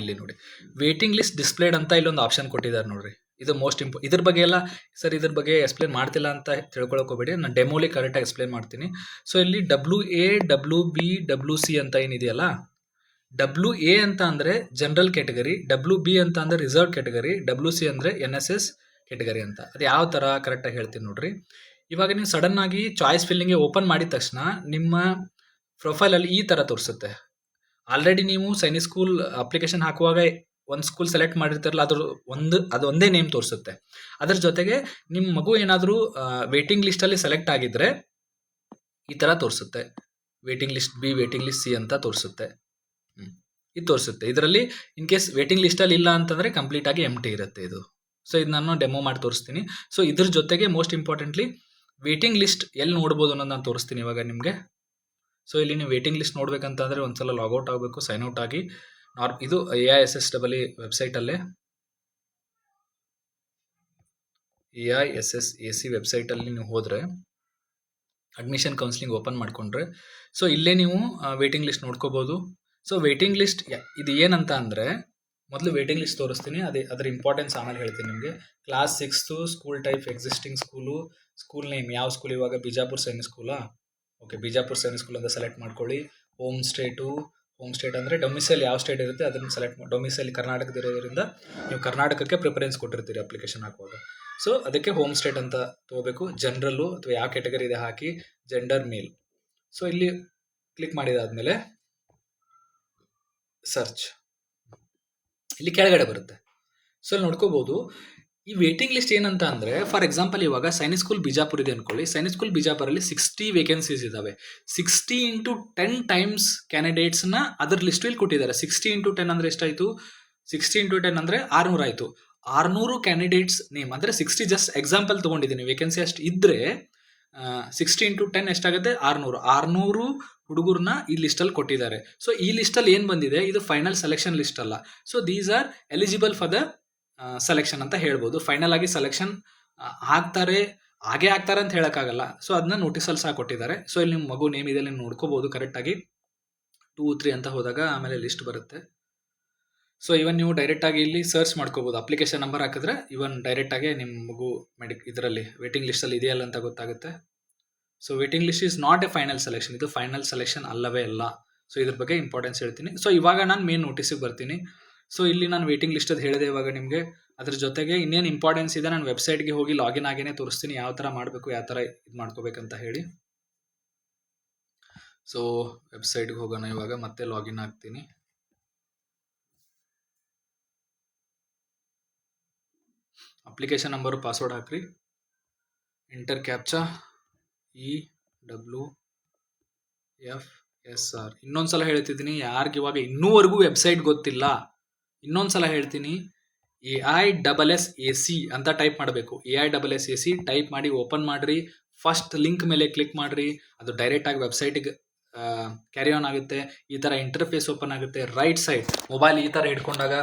ಇಲ್ಲಿ ನೋಡಿ, ವೇಟಿಂಗ್ ಲಿಸ್ಟ್ ಡಿಸ್ಪ್ಲೇಡ್ ಅಂತ ಇಲ್ಲೊಂದು ಆಪ್ಷನ್ ಕೊಟ್ಟಿದ್ದಾರೆ ನೋಡ್ರಿ. ಇದು ಮೋಸ್ಟ್ ಇದ್ರ ಬಗ್ಗೆ ಎಲ್ಲ ಸರ್ ಇದ್ರ ಬಗ್ಗೆ ಎಕ್ಸ್ಪ್ಲೇನ್ ಮಾಡ್ತಿಲ್ಲ ಅಂತ ತಿಳ್ಕೊಳಕ್ ಹೋಗ್ಬೇಡಿ, ನಾನು ಡೆಮೋಲಿ ಕರೆಕ್ಟಾಗಿ ಎಕ್ಸ್ಪ್ಲೇನ್ ಮಾಡ್ತೀನಿ. ಸೊ ಇಲ್ಲಿ WA WB WC ಅಂತ ಏನಿದೆಯಲ್ಲ, WA ಅಂತ ಅಂದರೆ ಜನರಲ್ ಕ್ಯಾಟಗರಿ, WB ಅಂತ ಅಂದರೆ ರಿಸರ್ವ್ ಕ್ಯಾಟಗರಿ, WC ಅಂದರೆ NSS ಕ್ಯಾಟಗರಿ ಅಂತ. ಅದು ಯಾವ ಥರ ಕರೆಕ್ಟಾಗಿ ಹೇಳ್ತೀನಿ ನೋಡ್ರಿ. ಇವಾಗ ನೀವು ಸಡನ್ ಆಗಿ ಚಾಯ್ಸ್ ಫಿಲ್ಲಿಂಗ್ಗೆ ಓಪನ್ ಮಾಡಿದ ತಕ್ಷಣ ನಿಮ್ಮ ಪ್ರೊಫೈಲಲ್ಲಿ ಈ ಥರ ತೋರಿಸುತ್ತೆ. ಆಲ್ರೆಡಿ ನೀವು ಸೈನಿಕ್ ಸ್ಕೂಲ್ ಅಪ್ಲಿಕೇಶನ್ ಹಾಕುವಾಗ ಒಂದು ಸ್ಕೂಲ್ ಸೆಲೆಕ್ಟ್ ಮಾಡಿರ್ತಾರಲ್ಲ, ಅದು ಒಂದೇ ನೇಮ್ ತೋರಿಸುತ್ತೆ. ಅದ್ರ ಜೊತೆಗೆ ನಿಮ್ಮ ಮಗು ಏನಾದರೂ ವೇಟಿಂಗ್ ಲಿಸ್ಟಲ್ಲಿ ಸೆಲೆಕ್ಟ್ ಆಗಿದ್ರೆ ಈ ಥರ ತೋರಿಸುತ್ತೆ. Waiting list B, waiting list C ಅಂತ ತೋರಿಸುತ್ತೆ. ಇದು ತೋರಿಸುತ್ತೆ. ಇದರಲ್ಲಿ ಇನ್ ಕೇಸ್ ವೇಟಿಂಗ್ ಲಿಸ್ಟಲ್ಲಿ ಇಲ್ಲ ಅಂತಂದರೆ ಕಂಪ್ಲೀಟಾಗಿ ಎಂಟಿ ಇರುತ್ತೆ ಇದು. ಸೊ ಇದು ನಾನು ಡೆಮೋ ಮಾಡಿ ತೋರಿಸ್ತೀನಿ. ಸೊ ಇದ್ರ ಜೊತೆಗೆ ಮೋಸ್ಟ್ ಇಂಪಾರ್ಟೆಂಟ್ಲಿ ವೇಟಿಂಗ್ ಲಿಸ್ಟ್ ಎಲ್ಲಿ ನೋಡ್ಬೋದು ಅನ್ನೋದು ನಾನು ತೋರಿಸ್ತೀನಿ ಇವಾಗ ನಿಮಗೆ. ಸೊ ಇಲ್ಲಿ ನೀವು ವೇಟಿಂಗ್ ಲಿಸ್ಟ್ ನೋಡ್ಬೇಕಂತಂದರೆ ಒಂದ್ಸಲ ಲಾಗೌಟ್ ಆಗಬೇಕು, ಸೈನ್ ಔಟ್ ಆಗಿ. ಇದು AISSEE ವೆಬ್ಸೈಟಲ್ಲೇ, AISSAC ವೆಬ್ಸೈಟಲ್ಲಿ ನೀವು ಹೋದರೆ ಅಡ್ಮಿಷನ್ ಕೌನ್ಸಿಲಿಂಗ್ ಓಪನ್ ಮಾಡಿಕೊಂಡ್ರೆ ಸೊ ಇಲ್ಲೇ ನೀವು ವೇಟಿಂಗ್ ಲಿಸ್ಟ್ ನೋಡ್ಕೋಬೋದು. ಸೊ ವೇಟಿಂಗ್ ಲಿಸ್ಟ್ ಇದು ಏನಂತ ಅಂದರೆ, ಮೊದಲು ವೇಟಿಂಗ್ ಲಿಸ್ಟ್ ತೋರಿಸ್ತೀನಿ, ಅದರ ಇಂಪಾರ್ಟೆನ್ಸ್ ಆಮೇಲೆ ಹೇಳ್ತೀನಿ ನಿಮಗೆ. Class 6 school type existing school, school name ಯಾವ ಸ್ಕೂಲ್, ಇವಾಗ ಬಿಜಾಪುರ ಸೈನಿಕ್ ಸ್ಕೂಲಾ, ಓಕೆ ಬಿಜಾಪುರ ಸೈನಿಕ್ ಸ್ಕೂಲ್ ಅಂತ ಸೆಲೆಕ್ಟ್ ಮಾಡ್ಕೊಳ್ಳಿ. ಹೋಮ್ ಸ್ಟೇಟ್ ಅಂದರೆ ಡೊಮಿಸೈಲ್ ಯಾವ ಸ್ಟೇಟ್ ಇರುತ್ತೆ ಅದನ್ನು ಸೆಲೆಕ್ಟ್ ಮಾಡಿ. ಡೊಮಿಸೈಲ್ ಕರ್ನಾಟಕದಿರೋದ್ರಿಂದ ನೀವು ಕರ್ನಾಟಕಕ್ಕೆ ಪ್ರಿಫರೆನ್ಸ್ ಕೊಟ್ಟಿರ್ತೀರಿ ಅಪ್ಲಿಕೇಶನ್ ಹಾಕುವಾಗ. ಸೊ ಅದಕ್ಕೆ ಹೋಮ್ ಸ್ಟೇಟ್ ಅಂತ ತೊಗೋಬೇಕು. ಜನರಲ್ಲು ಅಥವಾ ಯಾವ ಕ್ಯಾಟಗರಿ ಇದೆ ಹಾಕಿ, ಜೆಂಡರ್ ಮೇಲ್. ಸೊ ಇಲ್ಲಿ ಕ್ಲಿಕ್ ಮಾಡಿದಾದ್ಮೇಲೆ ಸರ್ಚ್ ಇಲ್ಲಿ ಕೆಳಗಡೆ ಬರುತ್ತೆ. ಸೊ ಇಲ್ಲಿ ನೋಡ್ಕೋಬೋದು ಈ ವೇಟಿಂಗ್ ಲಿಸ್ಟ್ ಏನಂತ ಅಂದರೆ, ಫಾರ್ ಎಕ್ಸಾಂಪಲ್ ಇವಾಗ ಸೈನಿಕ್ ಸ್ಕೂಲ್ ಬಿಜಾಪುರ ಇದೆ ಅನ್ಕೊಳ್ಳಿ. ಸೈನಿಕ್ ಸ್ಕೂಲ್ ಬಿಜಾಪುರಲ್ಲಿ 60 ವೇಕೆನ್ಸೀಸ್ ಇದ್ದಾವೆ. 60 × 10 ಟೈಮ್ಸ್ ಕ್ಯಾಂಡಿಡೇಟ್ಸ್ನ ಅದರ ಲಿಸ್ಟ್ ಇಲ್ಲಿ ಕೊಟ್ಟಿದ್ದಾರೆ. 60 × 10 ಅಂದರೆ ಎಷ್ಟಾಯಿತು? 60 × 10 ಅಂದರೆ 600 ಆಯಿತು. 600 ಕ್ಯಾಂಡಿಡೇಟ್ಸ್ ನೇಮ್ ಅಂದರೆ 60 ಜಸ್ಟ್ ಎಕ್ಸಾಂಪಲ್ ತೊಗೊಂಡಿದ್ದೀನಿ. ವೇಕೆನ್ಸಿ ಅಷ್ಟು ಇದ್ದರೆ 60 × 10 ಎಷ್ಟಾಗುತ್ತೆ? 600 ಹುಡುಗರನ್ನ ಈ ಲಿಸ್ಟಲ್ಲಿ ಕೊಟ್ಟಿದ್ದಾರೆ. ಸೊ ಈ ಲಿಸ್ಟಲ್ಲಿ ಏನು ಬಂದಿದೆ, ಇದು ಫೈನಲ್ ಸೆಲೆಕ್ಷನ್ ಲಿಸ್ಟ್ ಅಲ್ಲ. So these are eligible for the selection ಅಂತ ಹೇಳ್ಬೋದು. ಫೈನಲ್ ಆಗಿ ಸೆಲೆಕ್ಷನ್ ಆಗ್ತಾರೆ ಅಂತ ಹೇಳೋಕ್ಕಾಗಲ್ಲ. ಸೊ ಅದನ್ನ ನೋಟಿಸಲ್ಲಿ ಸಹ ಕೊಟ್ಟಿದ್ದಾರೆ. ಸೊ ಇಲ್ಲಿ ನಿಮ್ಮ ಮಗು ನೇಮ್ ಇದೆ, ನೀವು ನೋಡ್ಕೋಬೋದು ಕರೆಕ್ಟಾಗಿ. 2, 3 ಅಂತ ಹೋದಾಗ ಆಮೇಲೆ ಲಿಸ್ಟ್ ಬರುತ್ತೆ. ಸೊ ಇವನ್ ನೀವು ಡೈರೆಕ್ಟಾಗಿ ಇಲ್ಲಿ ಸರ್ಚ್ ಮಾಡ್ಕೋಬೋದು. ಅಪ್ಲಿಕೇಶನ್ ನಂಬರ್ ಹಾಕಿದ್ರೆ ಇವನ್ ಡೈರೆಕ್ಟಾಗಿ ನಿಮ್ಮ ಮಗು ಇದರಲ್ಲಿ ವೇಟಿಂಗ್ ಲಿಸ್ಟಲ್ಲಿ ಇದೆಯಲ್ಲ ಅಂತ ಗೊತ್ತಾಗುತ್ತೆ. So waiting list is not A final selection, ಇದು ಫೈನಲ್ ಸೆಲೆಕ್ಷನ್ ಅಲ್ಲವೇ ಅಲ್ಲ. ಸೊ ಇದ್ರ ಬಗ್ಗೆ ಇಂಪಾರ್ಟೆನ್ಸ್ ಹೇಳ್ತೀನಿ. ಸೊ ಇವಾಗ ನಾನು ಮೇನ್ ನೋಟಿಸಿಗೆ ಬರ್ತೀನಿ. ಸೊ ಇಲ್ಲಿ ನಾನು ವೇಟಿಂಗ್ ಲಿಸ್ಟ್ ಅದು ಹೇಳಿದೆ ಇವಾಗ ನಿಮಗೆ. ಅದ್ರ ಜೊತೆಗೆ ಇನ್ನೇನು ಇಂಪಾರ್ಟೆನ್ಸ್ ಇದೆ, ನಾನು ವೆಬ್ಸೈಟ್ಗೆ ಹೋಗಿ ಲಾಗಿನ್ ಆಗೇನೆ ತೋರಿಸ್ತೀನಿ ಯಾವ ಥರ ಮಾಡಬೇಕು, ಯಾವ ಥರ ಇದು ಮಾಡ್ಕೋಬೇಕಂತ ಹೇಳಿ. ಸೊ ವೆಬ್ಸೈಟ್ಗೆ ಹೋಗೋಣ ಇವಾಗ, ಮತ್ತೆ ಲಾಗಿನ್ ಆಗ್ತೀನಿ. ಅಪ್ಲಿಕೇಶನ್ ನಂಬರು, ಪಾಸ್ವರ್ಡ್ ಹಾಕ್ರಿ, ಎಂಟರ್ ಕ್ಯಾಪ್ಚಾ EWFSR. ಇನ್ನೊಂದ್ಸಲ ಹೇಳ್ತಿದ್ದೀನಿ, ಯಾರಿಗೆ ಇವಾಗ ಇನ್ನೂವರೆಗೂ ವೆಬ್ಸೈಟ್ ಗೊತ್ತಿಲ್ಲ, ಇನ್ನೊಂದ್ಸಲ ಹೇಳ್ತೀನಿ, AISSAC ಅಂತ ಟೈಪ್ ಮಾಡಬೇಕು. AISSAC ಟೈಪ್ ಮಾಡಿ ಓಪನ್ ಮಾಡಿರಿ. ಫಸ್ಟ್ ಲಿಂಕ್ ಮೇಲೆ ಕ್ಲಿಕ್ ಮಾಡಿರಿ, ಅದು ಡೈರೆಕ್ಟಾಗಿ ವೆಬ್ಸೈಟಿಗೆ ಕ್ಯಾರಿ ಆನ್ ಆಗುತ್ತೆ. ಈ ಥರ ಇಂಟರ್ಫೇಸ್ ಓಪನ್ ಆಗುತ್ತೆ. ರೈಟ್ ಸೈಡ್ ಮೊಬೈಲ್ ಈ ಥರ ಹಿಡ್ಕೊಂಡಾಗ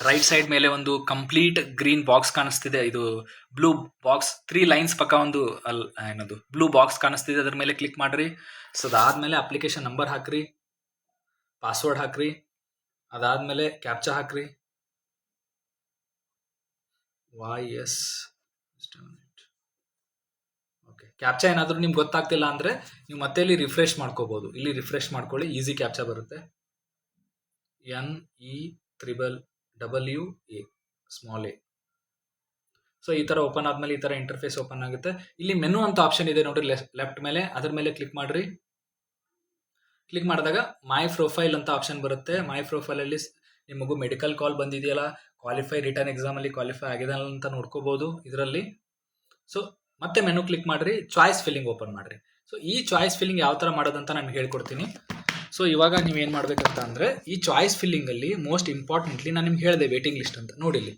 ರೈಟ್ ಸೈಡ್ ಮೇಲೆ ಒಂದು ಕಂಪ್ಲೀಟ್ ಗ್ರೀನ್ ಬಾಕ್ಸ್ ಕಾಣಿಸ್ತಿದೆ. ಇದು ಬ್ಲೂ ಬಾಕ್ಸ್, 3 ಲೈನ್ಸ್ ಪಕ್ಕ ಒಂದು ಏನದು ಬ್ಲೂ ಬಾಕ್ಸ್ ಕಾಣಿಸ್ತಿದೆ, ಅದ್ರ ಮೇಲೆ ಕ್ಲಿಕ್ ಮಾಡಿರಿ. ಸೊ ಅದಾದಮೇಲೆ ಅಪ್ಲಿಕೇಶನ್ ನಂಬರ್ ಹಾಕ್ರಿ, ಪಾಸ್ವರ್ಡ್ ಹಾಕ್ರಿ, ಅದಾದಮೇಲೆ ಕ್ಯಾಪ್ಚಾ ಹಾಕ್ರಿ. ಓಕೆ, ಕ್ಯಾಪ್ಚಾ ಏನಾದರೂ ನಿಮ್ಗೆ ಗೊತ್ತಾಗ್ತಿಲ್ಲ ಅಂದರೆ ನೀವು ಮತ್ತೆ ಇಲ್ಲಿ ರಿಫ್ರೆಶ್ ಮಾಡ್ಕೋಬೋದು. ಇಲ್ಲಿ ರಿಫ್ರೆಶ್ ಮಾಡ್ಕೊಳ್ಳಿ, ಈಸಿ ಕ್ಯಾಪ್ಚಾ ಬರುತ್ತೆ. NEWWA small a. ಸೊ ಈ ಥರ ಓಪನ್ ಆದಮೇಲೆ ಈ ಥರ ಇಂಟರ್ಫೇಸ್ ಓಪನ್ ಆಗುತ್ತೆ. ಇಲ್ಲಿ ಮೆನು ಅಂತ ಆಪ್ಷನ್ ಇದೆ ನೋಡ್ರಿ ಲೆಫ್ಟ್ ಮೇಲೆ, ಅದ್ರ ಮೇಲೆ ಕ್ಲಿಕ್ ಮಾಡಿರಿ. ಕ್ಲಿಕ್ ಮಾಡಿದಾಗ ಮೈ ಪ್ರೊಫೈಲ್ ಅಂತ ಆಪ್ಷನ್ ಬರುತ್ತೆ. ಮೈ ಪ್ರೊಫೈಲಲ್ಲಿ ನಿಮ್ಮ ಮಗು ಮೆಡಿಕಲ್ ಕಾಲ್ ಬಂದಿದೆಯಲ್ಲ, ಕ್ವಾಲಿಫೈ ರಿಟರ್ನ್ ಎಕ್ಸಾಮಲ್ಲಿ ಕ್ವಾಲಿಫೈ ಆಗಿದೆ ಅಂತ ನೋಡ್ಕೋಬೋದು ಇದರಲ್ಲಿ. ಸೊ ಮತ್ತೆ ಮೆನು ಕ್ಲಿಕ್ ಮಾಡಿರಿ, ಚಾಯ್ಸ್ ಫಿಲ್ಲಿಂಗ್ ಓಪನ್ ಮಾಡಿರಿ. ಸೊ ಈ ಚಾಯ್ಸ್ ಫಿಲ್ಲಿಂಗ್ ಯಾವ ಥರ ಮಾಡೋದಂತ ನಾನು ಹೇಳ್ಕೊಡ್ತೀನಿ. ಸೊ ಇವಾಗ ನೀವೇನು ಮಾಡಬೇಕಂತ ಅಂದರೆ, ಈ ಚಾಯ್ಸ್ ಫಿಲ್ಲಿಂಗಲ್ಲಿ ಮೋಸ್ಟ್ ಇಂಪಾರ್ಟೆಂಟ್ಲಿ ನಾನು ನಿಮ್ಗೆ ಹೇಳಿದೆ ವೇಟಿಂಗ್ ಲಿಸ್ಟ್ ಅಂತ. ನೋಡಿಲ್ಲಿ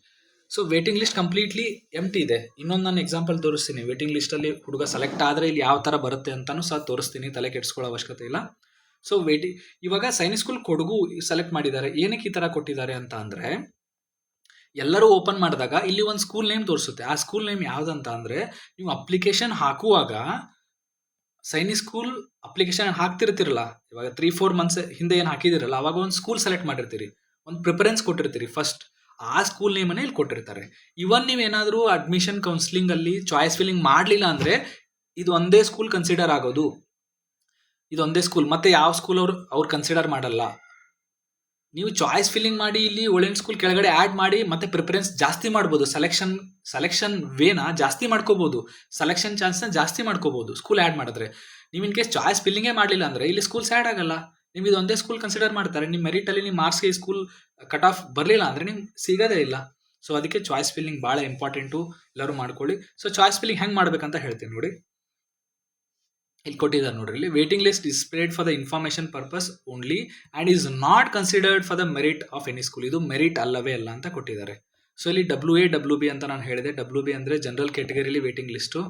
ಸೊ ವೇಟಿಂಗ್ ಲಿಸ್ಟ್ ಕಂಪ್ಲೀಟ್ಲಿ ಎಂಟಿ ಇದೆ. ಇನ್ನೊಂದು ನಾನು ಎಕ್ಸಾಂಪಲ್ ತೋರಿಸ್ತೀನಿ. ವೇಟಿಂಗ್ ಲಿಸ್ಟಲ್ಲಿ ಹುಡುಗ ಸೆಲೆಕ್ಟ್ ಆದರೆ ಇಲ್ಲಿ ಯಾವ ಥರ ಬರುತ್ತೆ ಅಂತಲೂ ಸಹ ತೋರಿಸ್ತೀನಿ, ತಲೆ ಕೆಡಿಸ್ಕೊಳ್ಳೋ ಅವಶ್ಯಕತೆ ಇಲ್ಲ. ಸೊ ಇವಾಗ ಸೈನಿಕ್ ಸ್ಕೂಲ್ ಕೊಡಗು ಸೆಲೆಕ್ಟ್ ಮಾಡಿದ್ದಾರೆ. ಏನಕ್ಕೆ ಈ ಥರ ಕೊಟ್ಟಿದ್ದಾರೆ ಅಂತ ಅಂದರೆ, ಎಲ್ಲರೂ ಓಪನ್ ಮಾಡಿದಾಗ ಇಲ್ಲಿ ಒಂದು ಸ್ಕೂಲ್ ನೇಮ್ ತೋರಿಸುತ್ತೆ. ಆ ಸ್ಕೂಲ್ ನೇಮ್ ಯಾವುದಂತ ಅಂದರೆ, ನೀವು ಅಪ್ಲಿಕೇಶನ್ ಹಾಕುವಾಗ ಸೈನಿಕ್ ಸ್ಕೂಲ್ ಅಪ್ಲಿಕೇಶನ್ ಹಾಕ್ತಿರ್ತಿರಲ್ಲ, ಇವಾಗ 3-4 ಮಂತ್ಸ್ ಹಿಂದೆ ಏನು ಹಾಕಿದಿರಲ್ಲ, ಅವಾಗ ಒಂದು ಸ್ಕೂಲ್ ಸೆಲೆಕ್ಟ್ ಮಾಡಿರ್ತೀರಿ, ಒಂದು ಪ್ರಿಫರೆನ್ಸ್ ಕೊಟ್ಟಿರ್ತೀರಿ ಫಸ್ಟ್. ಆ ಸ್ಕೂಲ್ ನೇಮನ್ನೇ ಇಲ್ಲಿ ಕೊಟ್ಟಿರ್ತಾರೆ. ಇವನ್ ನೀವೇನಾದರೂ ಅಡ್ಮಿಷನ್ ಕೌನ್ಸಿಲಿಂಗ್ ಅಲ್ಲಿ ಚಾಯ್ಸ್ ಫಿಲ್ಲಿಂಗ್ ಮಾಡಲಿಲ್ಲ ಅಂದರೆ ಇದು ಒಂದೇ ಸ್ಕೂಲ್ ಕನ್ಸಿಡರ್ ಆಗೋದು. ಇದೊಂದೇ ಸ್ಕೂಲ್, ಮತ್ತೆ ಯಾವ ಸ್ಕೂಲ್ ಅವ್ರು ಕನ್ಸಿಡರ್ ಮಾಡಲ್ಲ. ನೀವು ಚಾಯ್ಸ್ ಫಿಲ್ಲಿಂಗ್ ಮಾಡಿ ಇಲ್ಲಿ ಒಳ್ಳೆಯ ಸ್ಕೂಲ್ ಕೆಳಗಡೆ ಆ್ಯಡ್ ಮಾಡಿ ಮತ್ತೆ ಪ್ರಿಫರೆನ್ಸ್ ಜಾಸ್ತಿ ಮಾಡ್ಬೋದು. ಸೆಲೆಕ್ಷನ್ ವೇನ ಜಾಸ್ತಿ ಮಾಡ್ಕೋಬಹುದು, ಸೆಲೆಕ್ಷನ್ ಚಾನ್ಸ್ನ ಜಾಸ್ತಿ ಮಾಡ್ಕೋಬಹುದು ಸ್ಕೂಲ್ ಆ್ಯಡ್ ಮಾಡಿದ್ರೆ. ನೀವು ಇನ್ ಕೇಸ್ ಚಾಯ್ಸ್ ಫಿಲ್ಲಿಂಗೇ ಮಾಡಲಿಲ್ಲ ಅಂದರೆ ಇಲ್ಲಿ ಸ್ಕೂಲ್ಸ್ ಆ್ಯಡ್ ಆಗಲ್ಲ. ನೀವು ಇದೊಂದೇ ಸ್ಕೂಲ್ ಕನ್ಸಿಡರ್ ಮಾಡ್ತಾರೆ. ನಿಮ್ಮ ಮೆರಿಟಲ್ಲಿ ನಿಮ್ಮ ಮಾರ್ಕ್ಸ್ಗೆ ಈ ಸ್ಕೂಲ್ ಕಟ್ ಆಫ್ ಬರಲಿಲ್ಲ ಅಂದರೆ ನಿಮ್ಗೆ ಸಿಗೋದೇ ಇಲ್ಲ. ಸೊ ಅದಕ್ಕೆ ಚಾಯ್ಸ್ ಫಿಲ್ಲಿಂಗ್ ಭಾಳ ಇಂಪಾರ್ಟೆಂಟು, ಎಲ್ಲರೂ ಮಾಡ್ಕೊಳ್ಳಿ. ಸೊ ಚಾಯ್ಸ್ ಫಿಲ್ಲಿಂಗ್ ಹೆಂಗೆ ಮಾಡ್ಬೇಕಂತ ಹೇಳ್ತೀನಿ ನೋಡಿ. ಇಲ್ಲಿ ಕೊಟ್ಟಿದ್ದಾರೆ ನೋಡ್ರಿ, ಇಲ್ಲಿ waiting list displayed for the information purpose only and is not considered for the merit of any school. ಇದು ಮೆರಿಟ್ ಅಲ್ಲವೇ ಅಲ್ಲ ಅಂತ ಕೊಟ್ಟಿದ್ದಾರೆ. ಸೊ ಇಲ್ಲಿ WA WB ಅಂತ ನಾನು ಹೇಳಿದೆ. WB ಅಂದರೆ ಜನರಲ್ ಕ್ಯಾಟಗರಿಲಿ ವೇಟಿಂಗ್ ಲಿಸ್ಟು.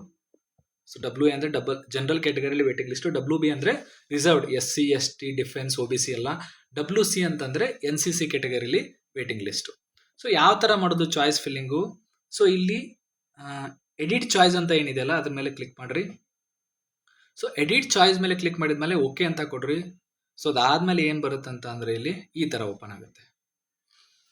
ಸೊ WA ಅಂದರೆ ಜನರಲ್ ಕ್ಯಾಟಗರಿಲಿ ವೇಟಿಂಗ್ ಲಿಸ್ಟು. WB ಅಂದರೆ reserved, SC ST defence OBC ಎಲ್ಲ. WC ಅಂತಂದರೆ NCC ಕ್ಯಾಟಗರಿಲಿ ವೇಟಿಂಗ್ ಲಿಸ್ಟು. ಸೊ ಯಾವ ಥರ ಮಾಡೋದು ಚಾಯ್ಸ್ ಫಿಲ್ಲಿಂಗು? ಸೊ ಇಲ್ಲಿ ಎಡಿಟ್ ಚಾಯ್ಸ್ ಅಂತ ಏನಿದೆಯಲ್ಲ ಅದ್ರ ಮೇಲೆ ಕ್ಲಿಕ್ ಮಾಡಿರಿ. ಸೊ ಎಡಿಟ್ ಚಾಯ್ಸ್ ಮೇಲೆ ಕ್ಲಿಕ್ ಮಾಡಿದ್ಮೇಲೆ ಓಕೆ ಅಂತ ಕೊಡ್ರಿ. ಸೊ ಅದಾದ್ಮೇಲೆ ಏನು ಬರುತ್ತೆ ಅಂತ ಅಂದರೆ ಇಲ್ಲಿ ಈ ಥರ ಓಪನ್ ಆಗುತ್ತೆ,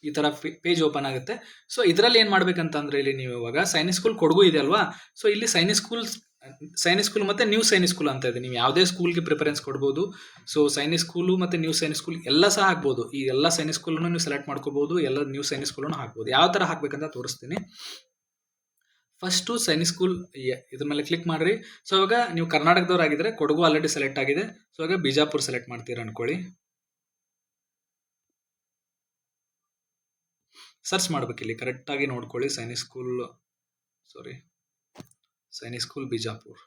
ಈ ಥರ ಪೇಜ್ ಓಪನ್ ಆಗುತ್ತೆ. ಸೊ ಇದರಲ್ಲಿ ಏನು ಮಾಡ್ಬೇಕಂತ ಅಂದರೆ, ಇಲ್ಲಿ ನೀವು ಇವಾಗ ಸೈನಿಕ್ ಸ್ಕೂಲ್ ಕೊಡಗು ಇದೆ ಅಲ್ವಾ, ಸೊ ಇಲ್ಲಿ ಸೈನಿಕ್ ಸ್ಕೂಲ್ ಮತ್ತು ನ್ಯೂ ಸೈನಿಕ್ ಸ್ಕೂಲ್ ಅಂತ ಇದೆ. ನೀವು ಯಾವುದೇ ಸ್ಕೂಲ್ಗೆ ಪ್ರಿಫರೆನ್ಸ್ ಕೊಡ್ಬೋದು. ಸೊ ಸೈನಿಕ್ ಸ್ಕೂಲು ಮತ್ತು ನ್ಯೂ ಸೈನಿಕ್ ಸ್ಕೂಲ್ ಎಲ್ಲ ಸಹ ಹಾಕ್ಬೋದು. ಈ ಎಲ್ಲ ಸೈನಿಕ್ ಸ್ಕೂಲನ್ನು ನೀವು ಸೆಲೆಕ್ಟ್ ಮಾಡ್ಕೋಬೋದು, ಎಲ್ಲ ನ್ಯೂ ಸೈನಿಕ್ ಸ್ಕೂಲನ್ನು ಹಾಕ್ಬೋದು. ಯಾವ ಥರ ಹಾಕ್ಬೇಕಂತ ತೋರಿಸ್ತೀನಿ. ಫಸ್ಟು ಸೈನಿಕ್ ಸ್ಕೂಲ್ ಇದ್ರ ಮೇಲೆ ಕ್ಲಿಕ್ ಮಾಡಿರಿ. ಸೊ ಇವಾಗ ನೀವು ಕರ್ನಾಟಕದವ್ರು ಆಗಿದ್ರೆ ಕೊಡಗು ಆಲ್ರೆಡಿ ಸೆಲೆಕ್ಟ್ ಆಗಿದೆ. ಸೊ ಇವಾಗ ಬಿಜಾಪುರ್ ಸೆಲೆಕ್ಟ್ ಮಾಡ್ತೀರಾ ಅನ್ಕೊಳ್ಳಿ. ಸರ್ಚ್ ಮಾಡ್ಬೇಕು, ಇಲ್ಲಿ ಕರೆಕ್ಟಾಗಿ ನೋಡ್ಕೊಳ್ಳಿ. Sainik school Bijapur.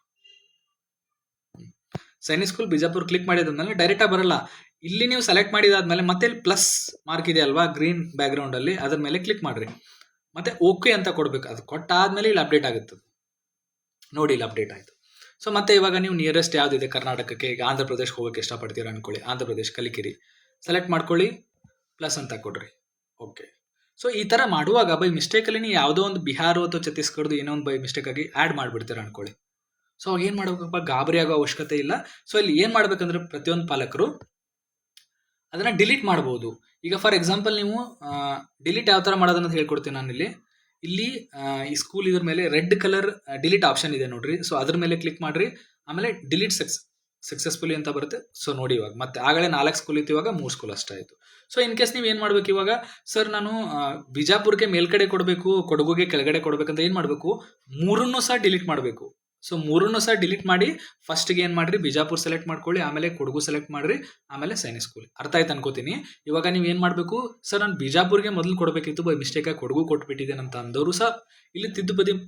Sainik school Bijapur click ಮಾಡಿದ್ಮೇಲೆ ಡೈರೆಕ್ಟಾಗಿ ಬರಲ್ಲ. ಇಲ್ಲಿ ನೀವು ಸೆಲೆಕ್ಟ್ ಮಾಡಿದಾದ್ಮೇಲೆ ಮತ್ತೆ ಇಲ್ಲಿ ಪ್ಲಸ್ ಮಾರ್ಕ್ ಇದೆ ಅಲ್ವಾ ಗ್ರೀನ್ ಬ್ಯಾಕ್ಗ್ರೌಂಡಲ್ಲಿ, ಅದ್ರ ಮೇಲೆ ಕ್ಲಿಕ್ ಮಾಡಿರಿ. ಮತ್ತೆ ಓಕೆ ಅಂತ ಕೊಡ್ಬೇಕು. ಅದು ಕೊಟ್ಟಾದ್ಮೇಲೆ ಇಲ್ಲಿ ಅಪ್ಡೇಟ್ ಆಗುತ್ತೆ ನೋಡಿ. ಇಲ್ಲಿ ಅಪ್ಡೇಟ್ ಆಯಿತು. ಸೊ ಮತ್ತೆ ಇವಾಗ ನೀವು ನಿಯರೆಸ್ಟ್ ಯಾವುದಿದೆ ಕರ್ನಾಟಕಕ್ಕೆ, ಈಗ ಆಂಧ್ರ ಪ್ರದೇಶಕ್ಕೆ ಹೋಗೋಕ್ಕೆ ಇಷ್ಟಪಡ್ತೀರಾ ಅನ್ಕೊಳ್ಳಿ. ಆಂಧ್ರ ಪ್ರದೇಶ್ ಕಲಿಕಿರಿ ಸೆಲೆಕ್ಟ್ ಮಾಡ್ಕೊಳ್ಳಿ, ಪ್ಲಸ್ ಅಂತ ಕೊಡ್ರಿ. ಓಕೆ. ಸೊ ಈ ಥರ ಮಾಡುವಾಗ ಬೈ ಮಿಸ್ಟೇಕಲ್ಲಿ ನೀವು ಯಾವುದೋ ಒಂದು ಬಿಹಾರ ಅಥವಾ ಛತ್ತೀಸ್ಗಢದ್ದು ಏನೋ ಒಂದು ಬೈ ಮಿಸ್ಟೇಕಾಗಿ ಆ್ಯಡ್ ಮಾಡಿಬಿಡ್ತೀರ ಅನ್ಕೊಳ್ಳಿ. ಸೊ ಅವಾಗ ಏನು ಮಾಡ್ಬೇಕಪ್ಪ, ಗಾಬರಿ ಆಗೋ ಅವಶ್ಯಕತೆ ಇಲ್ಲ. ಸೊ ಇಲ್ಲಿ ಏನು ಮಾಡ್ಬೇಕಂದ್ರೆ ಪ್ರತಿಯೊಂದು ಪಾಲಕರು ಅದನ್ನು ಡಿಲೀಟ್ ಮಾಡ್ಬೋದು. ಈಗ ಫಾರ್ ಎಕ್ಸಾಂಪಲ್ ನೀವು ಡಿಲೀಟ್ ಯಾವ ಥರ ಮಾಡೋದನ್ನ ಹೇಳ್ಕೊಡ್ತೀನಿ ನಾನು ಇಲ್ಲಿ ಈ ಸ್ಕೂಲ್ ಇದ್ರ ಮೇಲೆ ರೆಡ್ ಕಲರ್ ಡಿಲೀಟ್ ಆಪ್ಷನ್ ಇದೆ ನೋಡ್ರಿ. ಸೊ ಅದ್ರ ಮೇಲೆ ಕ್ಲಿಕ್ ಮಾಡಿರಿ. ಆಮೇಲೆ ಡಿಲೀಟ್ ಸಕ್ಸಸ್ಫುಲಿ ಅಂತ ಬರುತ್ತೆ. ಸೊ ನೋಡಿ ಇವಾಗ ಮತ್ತೆ ಆಗಲೇ 4 ಸ್ಕೂಲ್ ಇತ್ತು, ಇವಾಗ 3 ಸ್ಕೂಲ್ ಅಷ್ಟೇ ಆಯಿತು. ಸೊ ಇನ್ ಕೇಸ್ ನೀವು ಏನು ಮಾಡ್ಬೇಕು, ಇವಾಗ ಸರ್ ನಾನು ಬಿಜಾಪುರ್ಗೆ ಮೇಲ್ಗಡೆ ಕೊಡಬೇಕು, ಕೊಡಗುಗೆ ಕೆಳಗಡೆ ಕೊಡಬೇಕಂತ ಏನು ಮಾಡಬೇಕು, 3 ಸಹ ಡಿಲೀಟ್ ಮಾಡಬೇಕು. ಸೊ 3 ಸಹ ಡಿಲೀಟ್ ಮಾಡಿ ಫಸ್ಟ್ಗೆ ಏನು ಮಾಡಿರಿ, ಬಿಜಾಪುರ್ ಸೆಲೆಕ್ಟ್ ಮಾಡ್ಕೊಳ್ಳಿ, ಆಮೇಲೆ ಕೊಡಗು ಸೆಲೆಕ್ಟ್ ಮಾಡಿರಿ, ಆಮೇಲೆ ಸೈನಿಕ್ ಸ್ಕೂಲ್. ಅರ್ಥ ಆಯ್ತು ಅನ್ಕೋತೀನಿ. ಇವಾಗ ನೀವು ಏನು ಮಾಡಬೇಕು, ಸರ್ ನಾನು ಬಿಜಾಪುರ್ಗೆ ಮೊದಲು ಕೊಡಬೇಕಿತ್ತು, ಬೈ ಮಿಸ್ಟೇಕಾಗಿ ಕೊಡಗು ಕೊಟ್ಬಿಟ್ಟಿದ್ದೇನೆ ಅಂತ ಅಂದವರು ಸಹ ಇಲ್ಲಿ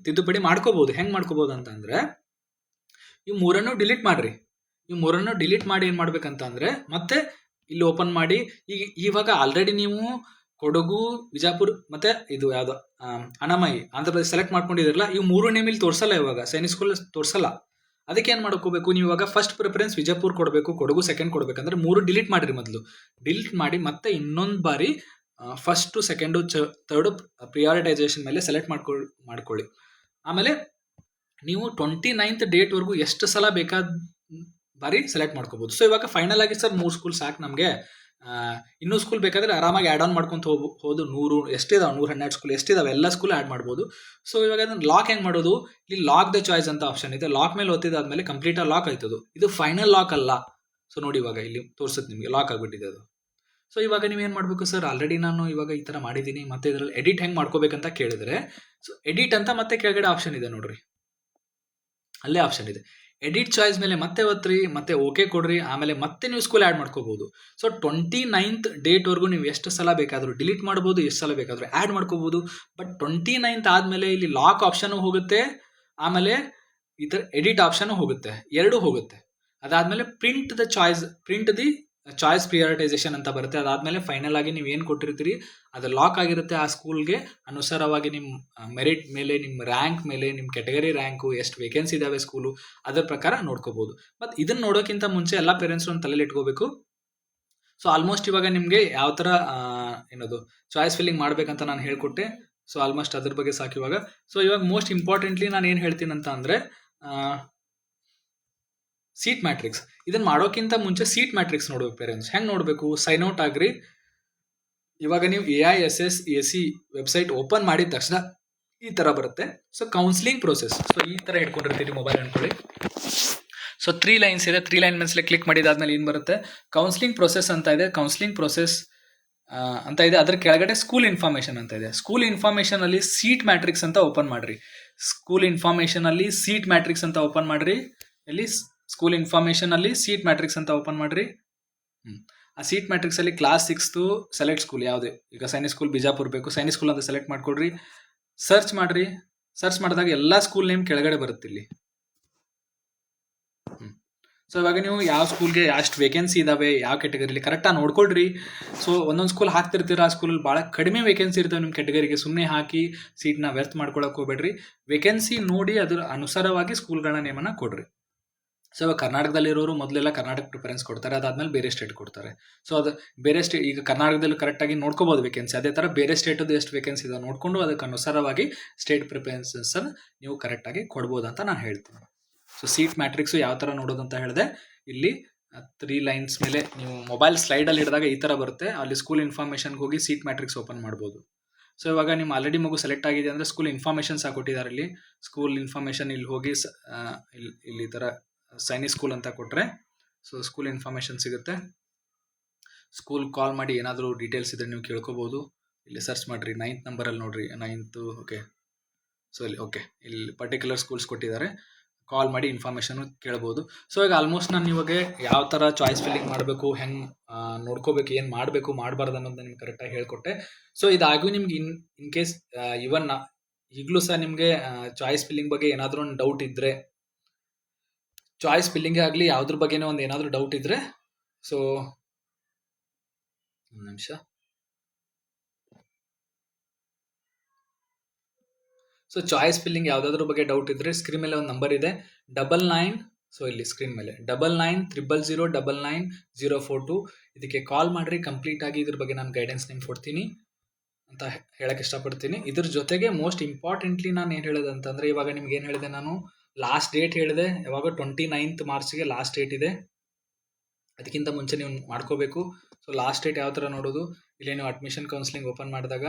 ತಿದ್ದುಪಡಿ ಮಾಡ್ಕೋಬಹುದು. ಹೆಂಗೆ ಮಾಡ್ಕೋಬಹುದು ಅಂತಂದರೆ, ಈ 3 ಡಿಲೀಟ್ ಮಾಡಿರಿ. ಈ 3 ಡಿಲೀಟ್ ಮಾಡಿ ಏನು ಮಾಡ್ಬೇಕಂತ ಅಂದರೆ ಮತ್ತೆ ಇಲ್ಲಿ ಓಪನ್ ಮಾಡಿ. ಇವಾಗ ಆಲ್ರೆಡಿ ನೀವು ಕೊಡಗು, ಬಿಜಾಪುರ್ ಮತ್ತೆ ಇದು ಯಾವ್ದು ಅಣಮೈ ಆಂಧ್ರ ಪ್ರದೇಶ ಸೆಲೆಕ್ಟ್ ಮಾಡ್ಕೊಂಡಿದಿರಲ್ಲ, ಈ 3 ನೇಮ್ ಇಲ್ಲಿ ತೋರಿಸಲ್ಲ. ಇವಾಗ ಸೈನಿಕ್ ಸ್ಕೂಲ್ ತೋರಿಸಲ್ಲ. ಅದಕ್ಕೆ ಏನು ಮಾಡ್ಕೋಬೇಕು, ನೀವು ಇವಾಗ ಫಸ್ಟ್ ಪ್ರಿಫರೆನ್ಸ್ ವಿಜಯಪುರ್ ಕೊಡಬೇಕು, ಕೊಡಗು ಸೆಕೆಂಡ್ ಕೊಡಬೇಕಂದ್ರೆ 3 ಡಿಲೀಟ್ ಮಾಡಿರಿ. ಮೊದಲು ಡಿಲೀಟ್ ಮಾಡಿ ಮತ್ತೆ ಇನ್ನೊಂದು ಬಾರಿ ಫಸ್ಟು ಸೆಕೆಂಡು ಥರ್ಡು ಪ್ರಿಯಾರಿಟೈಸೇಷನ್ ಮೇಲೆ ಸೆಲೆಕ್ಟ್ ಮಾಡ್ಕೊಳ್ಳಿ. ಆಮೇಲೆ ನೀವು 29th ಡೇಟ್ವರೆಗೂ ಎಷ್ಟು ಸಲ ಬೇಕಾದ ಬಾರಿ ಸೆಲೆಕ್ಟ್ ಮಾಡ್ಕೋಬೋದು. ಸೊ ಇವಾಗ ಫೈನಲ್ ಆಗಿ ಸರ್ 3 ಸ್ಕೂಲ್ ಸಾಕು ನಮಗೆ, ಇನ್ನೂ ಸ್ಕೂಲ್ ಬೇಕಾದರೆ ಆರಾಮಾಗಿ ಆ್ಯಡ್ ಆನ್ ಮಾಡ್ಕೊಂತ ಹೋದು 100 ಎಷ್ಟಿದಾವೆ, 112 ಸ್ಕೂಲ್ ಎಷ್ಟಿದಾವೆ ಎಲ್ಲ ಸ್ಕೂಲ್ ಆ್ಯಡ್ ಮಾಡ್ಬೋದು. ಸೊ ಇವಾಗ ಅದನ್ನು ಲಾಕ್ ಹೆಂಗೆ ಮಾಡೋದು, ಇಲ್ಲಿ ಲಾಕ್ ದ ಚಾಯ್ಸ್ ಅಂತ ಆಪ್ಷನ್ ಇದೆ. ಲಾಕ್ ಮೇಲೆ ಒತ್ತಿದಾದ್ಮೇಲೆ ಕಂಪ್ಲೀಟಾಗಿ ಲಾಕ್ ಆಯ್ತದು. ಇದು ಫೈನಲ್ ಲಾಕ್ ಅಲ್ಲ. ಸೊ ನೋಡಿ ಇವಾಗ ಇಲ್ಲಿ ತೋರಿಸುತ್ತೆ ನಿಮಗೆ ಲಾಕ್ ಆಗಿಬಿಟ್ಟಿದೆ ಅದು. ಸೊ ಇವಾಗ ನೀವೇನು ಮಾಡಬೇಕು, ಸರ್ ಆಲ್ರೆಡಿ ನಾನು ಇವಾಗ ಈ ಥರ ಮಾಡಿದ್ದೀನಿ, ಮತ್ತೆ ಇದರಲ್ಲಿ ಎಡಿಟ್ ಹೆಂಗೆ ಮಾಡ್ಕೋಬೇಕಂತ ಕೇಳಿದರೆ, ಸೊ ಎಡಿಟ್ ಅಂತ ಮತ್ತೆ ಕೆಳಗಡೆ ಆಪ್ಷನ್ ಇದೆ ನೋಡ್ರಿ, ಅಲ್ಲೇ ಆಪ್ಷನ್ ಇದೆ. ಎಡಿಟ್ ಚಾಯ್ಸ್ ಮೇಲೆ ಮತ್ತೆ ಒತ್ತಿರಿ, ಮತ್ತೆ ಓಕೆ ಕೊಡ್ರಿ, ಆಮೇಲೆ ಮತ್ತೆ ನೀವು ಸ್ಕೂಲ್ ಆ್ಯಡ್ ಮಾಡ್ಕೋಬಹುದು. ಸೊ 29th ಡೇಟ್ವರೆಗೂ ನೀವು ಎಷ್ಟು ಸಲ ಬೇಕಾದರೂ ಡಿಲೀಟ್ ಮಾಡ್ಬೋದು, ಎಷ್ಟು ಸಲ ಬೇಕಾದರೂ ಆ್ಯಡ್ ಮಾಡ್ಕೋಬಹುದು. ಬಟ್ 29th ಆದಮೇಲೆ ಇಲ್ಲಿ ಲಾಕ್ ಆಪ್ಷನು ಹೋಗುತ್ತೆ, ಆಮೇಲೆ ಈ ಥರ ಎಡಿಟ್ ಆಪ್ಷನು ಹೋಗುತ್ತೆ, ಎರಡೂ ಹೋಗುತ್ತೆ. ಅದಾದಮೇಲೆ ಪ್ರಿಂಟ್ ದಿ ಚಾಯ್ಸ್ ಪ್ರಿಯಾರಿಟೈಸೇಷನ್ ಅಂತ ಬರುತ್ತೆ. ಅದಾದಮೇಲೆ ಫೈನಲ್ ಆಗಿ ನೀವು ಏನು ಕೊಟ್ಟಿರ್ತೀರಿ ಅದು ಲಾಕ್ ಆಗಿರುತ್ತೆ. ಆ ಸ್ಕೂಲ್ಗೆ ಅನುಸಾರವಾಗಿ ನಿಮ್ಮ ಮೆರಿಟ್ ಮೇಲೆ, ನಿಮ್ಮ ರ್ಯಾಂಕ್ ಮೇಲೆ, ನಿಮ್ಮ ಕೆಟಗರಿ ರ್ಯಾಂಕು, ಎಷ್ಟು ವೇಕೆನ್ಸಿ ಇದಾವೆ ಸ್ಕೂಲು, ಅದರ ಪ್ರಕಾರ ನೋಡ್ಕೋಬೋದು. ಮತ್ತು ಇದನ್ನು ನೋಡೋಕ್ಕಿಂತ ಮುಂಚೆ ಎಲ್ಲ ಪೇರೆಂಟ್ಸ್ ಒಂದು ತಲೆಯಲ್ಲಿ ಇಟ್ಕೋಬೇಕು. ಸೊ ಆಲ್ಮೋಸ್ಟ್ ಇವಾಗ ನಿಮಗೆ ಯಾವ ಥರ ಏನದು ಚಾಯ್ಸ್ ಫಿಲ್ಲಿಂಗ್ ಮಾಡಬೇಕಂತ ನಾನು ಹೇಳ್ಕೊಟ್ಟೆ. ಸೊ ಆಲ್ಮೋಸ್ಟ್ ಅದ್ರ ಬಗ್ಗೆ ಸಾಕು ಇವಾಗ. ಸೊ ಇವಾಗ ಮೋಸ್ಟ್ ಇಂಪಾರ್ಟೆಂಟ್ಲಿ ನಾನು ಏನು ಹೇಳ್ತೀನಿ ಅಂತ ಅಂದರೆ ಸೀಟ್ ಮ್ಯಾಟ್ರಿಕ್ಸ್. ಇದನ್ನು ಮಾಡೋಕ್ಕಿಂತ ಮುಂಚೆ ಸೀಟ್ ಮ್ಯಾಟ್ರಿಕ್ಸ್ ನೋಡ್ಬೇಕು ಪೇರೆಂಟ್ಸ್. ಹೆಂಗೆ ನೋಡಬೇಕು? ಸೈನ್ ಔಟ್ ಆಗ್ರಿ. ಇವಾಗ ನೀವು AISSAC ವೆಬ್ಸೈಟ್ ಓಪನ್ ಮಾಡಿದ ತಕ್ಷಣ ಈ ಥರ ಬರುತ್ತೆ. So counselling process. ಸೊ ಈ ಥರ ಇಟ್ಕೊಂಡಿರ್ತೀರಿ ಮೊಬೈಲ್ ಅನ್ಕೊಳ್ಳಿ. ಸೊ 3 ಲೈನ್ಸ್ ಇದೆ. 3 ಲೈನ್ ಮೇಲೆ ಕ್ಲಿಕ್ ಮಾಡಿದಾದ್ಮೇಲೆ ಏನು ಬರುತ್ತೆ? ಕೌನ್ಸಿಲಿಂಗ್ ಪ್ರೋಸೆಸ್ ಅಂತ ಇದೆ. ಕೌನ್ಸಿಲಿಂಗ್ ಪ್ರೋಸೆಸ್ ಅಂತ ಇದೆ. ಅದ್ರ ಕೆಳಗಡೆ ಸ್ಕೂಲ್ ಇನ್ಫಾರ್ಮೇಷನ್ ಅಂತ ಇದೆ. ಸ್ಕೂಲ್ ಇನ್ಫಾರ್ಮೇಷನ್ ಅಲ್ಲಿ ಸೀಟ್ ಮ್ಯಾಟ್ರಿಕ್ಸ್ ಅಂತ ಓಪನ್ ಮಾಡ್ರಿ. ಸ್ಕೂಲ್ ಇನ್ಫಾರ್ಮೇಷನ್ ಅಲ್ಲಿ ಸೀಟ್ ಮ್ಯಾಟ್ರಿಕ್ಸ್ ಅಂತ ಓಪನ್ ಮಾಡ್ರಿ. ಎಲ್ಲಿ? ಸ್ಕೂಲ್ ಇನ್ಫಾರ್ಮೇಷನ್ ಅಲ್ಲಿ ಸೀಟ್ ಮ್ಯಾಟ್ರಿಕ್ಸ್ ಅಂತ ಓಪನ್ ಮಾಡ್ರಿ. ಆ ಸೀಟ್ ಮ್ಯಾಟ್ರಿಕ್ಸ್ ಅಲ್ಲಿ ಕ್ಲಾಸ್ 6 ಸೆಲೆಕ್ಟ್ ಸ್ಕೂಲ್ ಯಾವುದೇ, ಈಗ ಸೈನಿಕ್ ಸ್ಕೂಲ್ ಬಿಜಾಪುರ್ ಬೇಕು, ಸೈನಿಕ್ ಸ್ಕೂಲ್ ಅಂತ ಸೆಲೆಕ್ಟ್ ಮಾಡ್ಕೊಡ್ರಿ. ಸರ್ಚ್ ಮಾಡ್ರಿ. ಸರ್ಚ್ ಮಾಡಿದಾಗ ಎಲ್ಲ ಸ್ಕೂಲ್ ನೇಮ್ ಕೆಳಗಡೆ ಬರುತ್ತೆ ಇಲ್ಲಿ. ಸೊ ಇವಾಗ ನೀವು ಯಾವ ಸ್ಕೂಲ್ಗೆ ಎಷ್ಟು ವೇಕೆನ್ಸಿ ಇದಾವೆ, ಯಾವ ಕೆಟಗರಿಲಿ ಕರೆಕ್ಟಾಗಿ ನೋಡ್ಕೊಳ್ರಿ. ಸೊ ಒಂದೊಂದು ಸ್ಕೂಲ್ ಹಾಕ್ತಿರ್ತೀರ, ಆ ಸ್ಕೂಲಲ್ಲಿ ಭಾಳ ಕಡಿಮೆ ವೇಕೆನ್ಸಿ ಇರ್ತವೆ ನಿಮ್ಮ ಕೆಟಗರಿಗೆ. ಸುಮ್ಮನೆ ಹಾಕಿ ಸೀಟ್ನ ವ್ಯರ್ಥ ಮಾಡ್ಕೊಳಕ್ಕೆ ಹೋಗ್ಬೇಡ್ರಿ. ವೇಕೆನ್ಸಿ ನೋಡಿ ಅದರ ಅನುಸಾರವಾಗಿ ಸ್ಕೂಲ್ಗಳ ನೇಮನ್ನು ಕೊಡ್ರಿ. ಸೊ ಇವಾಗ ಕರ್ನಾಟಕದಲ್ಲಿರೋರು ಮೊದಲೆಲ್ಲ ಕರ್ನಾಟಕ ಪ್ರಿಫರೆನ್ಸ್ ಕೊಡ್ತಾರೆ, ಅದಾದ್ಮೇಲೆ ಬೇರೆ ಸ್ಟೇಟ್ ಕೊಡ್ತಾರೆ. ಸೊ ಅದು ಬೇರೆ ಸ್ಟೇಟ್, ಈಗ ಕರ್ನಾಟಕದಲ್ಲಿ ಕರೆಕ್ಟಾಗಿ ನೋಡ್ಕೋಬೋದು ವೇಕೆನ್ಸಿ. ಅದೇ ಥರ ಬೇರೆ ಸ್ಟೇಟದ್ದು ಎಷ್ಟು ವೇಕೆನ್ಸಿ ಇದೆ ನೋಡಿಕೊಂಡು ಅದಕ್ಕೆ ಅನುಸಾರವಾಗಿ ಸ್ಟೇಟ್ ಪ್ರಿಫರೆನ್ಸನ್ನು ನೀವು ಕರೆಕ್ಟಾಗಿ ಕೊಡ್ಬೋದು ಅಂತ ನಾನು ಹೇಳ್ತೀನಿ. ಸೊ ಸೀಟ್ ಮ್ಯಾಟ್ರಿಕ್ಸು ಯಾವ ಥರ ನೋಡೋದು ಅಂತ ಹೇಳಿದೆ. ಇಲ್ಲಿ 3 ಲೈನ್ಸ್ ಮೇಲೆ ನೀವು ಮೊಬೈಲ್ ಸ್ಲೈಡಲ್ಲಿ ಹಿಡಿದಾಗ ಈ ಥರ ಬರುತ್ತೆ. ಅಲ್ಲಿ ಸ್ಕೂಲ್ ಇನ್ಫಾರ್ಮೇಷನ್ಗೆ ಹೋಗಿ ಸೀಟ್ ಮ್ಯಾಟ್ರಿಕ್ಸ್ ಓಪನ್ ಮಾಡ್ಬೋದು. ಸೊ ಇವಾಗ ನಿಮ್ಮ ಆಲ್ರೆಡಿ ಮಗು ಸೆಲೆಕ್ಟ್ ಆಗಿದೆ ಅಂದರೆ ಸ್ಕೂಲ್ ಇನ್ಫಾರ್ಮೇಷನ್ಸ್ ಹಾಕೊಟ್ಟಿದ್ದಾರೆ. ಇಲ್ಲಿ ಸ್ಕೂಲ್ ಇನ್ಫಾರ್ಮೇಷನ್ ಇಲ್ಲಿ ಹೋಗಿ ಇಲ್ಲಿ ಈ ಥರ ಸೈನಿಕ್ ಸ್ಕೂಲ್ ಅಂತ ಕೊಟ್ಟರೆ ಸೊ ಸ್ಕೂಲ್ ಇನ್ಫಾರ್ಮೇಷನ್ ಸಿಗುತ್ತೆ. ಸ್ಕೂಲ್ ಕಾಲ್ ಮಾಡಿ ಏನಾದರೂ ಡೀಟೇಲ್ಸ್ ಇದ್ದರೆ ನೀವು ಕೇಳ್ಕೊಬೋದು. ಇಲ್ಲಿ ಸರ್ಚ್ ಮಾಡಿರಿ, 9th ನಂಬರಲ್ಲಿ ನೋಡಿರಿ, 9th. ಓಕೆ. ಸೊ ಇಲ್ಲಿ ಓಕೆ, ಇಲ್ಲಿ ಪರ್ಟಿಕ್ಯುಲರ್ ಸ್ಕೂಲ್ಸ್ ಕೊಟ್ಟಿದ್ದಾರೆ. ಕಾಲ್ ಮಾಡಿ ಇನ್ಫಾರ್ಮೇಷನು ಕೇಳ್ಬೋದು. ಸೊ ಈಗ ಆಲ್ಮೋಸ್ಟ್ ನಾನು ಇವಾಗ ಯಾವ ಥರ ಚಾಯ್ಸ್ ಫಿಲ್ಲಿಂಗ್ ಮಾಡಬೇಕು, ಹೆಂಗೆ ನೋಡ್ಕೋಬೇಕು, ಏನು ಮಾಡಬೇಕು ಮಾಡಬಾರ್ದು ಅನ್ನೋದನ್ನ ನಿಮ್ಗೆ ಕರೆಕ್ಟಾಗಿ ಹೇಳ್ಕೊಟ್ಟೆ. ಸೊ ಇದಾಗೂ ನಿಮ್ಗೆ ಇನ್ ಕೇಸ್ ಇವನ್ ಈಗಲೂ ಸಹ ನಿಮಗೆ ಚಾಯ್ಸ್ ಫಿಲ್ಲಿಂಗ್ ಬಗ್ಗೆ ಏನಾದರೂ ಒಂದು ಡೌಟ್ ಇದ್ದರೆ, ಚಾಯ್ಸ್ ಫಿಲ್ಲಿಂಗ್ ಆಗಲಿ ಯಾವುದ್ರ ಬಗ್ಗೆನೋ ಒಂದು ಏನಾದರೂ ಡೌಟ್ ಇದ್ದರೆ, ಸೊ ಒಂದು ನಿಮಿಷ. ಸೊ ಚಾಯ್ಸ್ ಫಿಲ್ಲಿಂಗ್ ಯಾವುದಾದ್ರ ಬಗ್ಗೆ ಡೌಟ್ ಇದ್ದರೆ ಸ್ಕ್ರೀನ್ ಮೇಲೆ ಒಂದು ನಂಬರ್ ಇದೆ 99. ಸೊ ಇಲ್ಲಿ ಸ್ಕ್ರೀನ್ ಮೇಲೆ 9900099042 ಇದಕ್ಕೆ ಕಾಲ್ ಮಾಡಿರಿ. ಕಂಪ್ಲೀಟಾಗಿ ಇದ್ರ ಬಗ್ಗೆ ನಾನು ಗೈಡೆನ್ಸ್ ನಿಮ್ಗೆ ಕೊಡ್ತೀನಿ ಅಂತ ಹೇಳಕ್ಕೆ ಇಷ್ಟಪಡ್ತೀನಿ. ಇದ್ರ ಜೊತೆಗೆ ಮೋಸ್ಟ್ ಇಂಪಾರ್ಟೆಂಟ್ಲಿ ನಾನು ಏನು ಹೇಳಿದೆ ಅಂತಂದರೆ, ಇವಾಗ ನಿಮ್ಗೆ ಏನು ಹೇಳಿದೆ ನಾನು, ಲಾಸ್ಟ್ ಡೇಟ್ ಹೇಳಿದೆ. ಯಾವಾಗ 29th ಮಾರ್ಚ್ಗೆ ಲಾಸ್ಟ್ ಡೇಟ್ ಇದೆ. ಅದಕ್ಕಿಂತ ಮುಂಚೆ ನೀವು ಮಾಡ್ಕೋಬೇಕು. ಸೊ ಲಾಸ್ಟ್ ಡೇಟ್ ಯಾವ ಥರ ನೋಡೋದು, ಇಲ್ಲಿ ನೀವು ಅಡ್ಮಿಷನ್ ಕೌನ್ಸಿಲಿಂಗ್ ಓಪನ್ ಮಾಡಿದಾಗ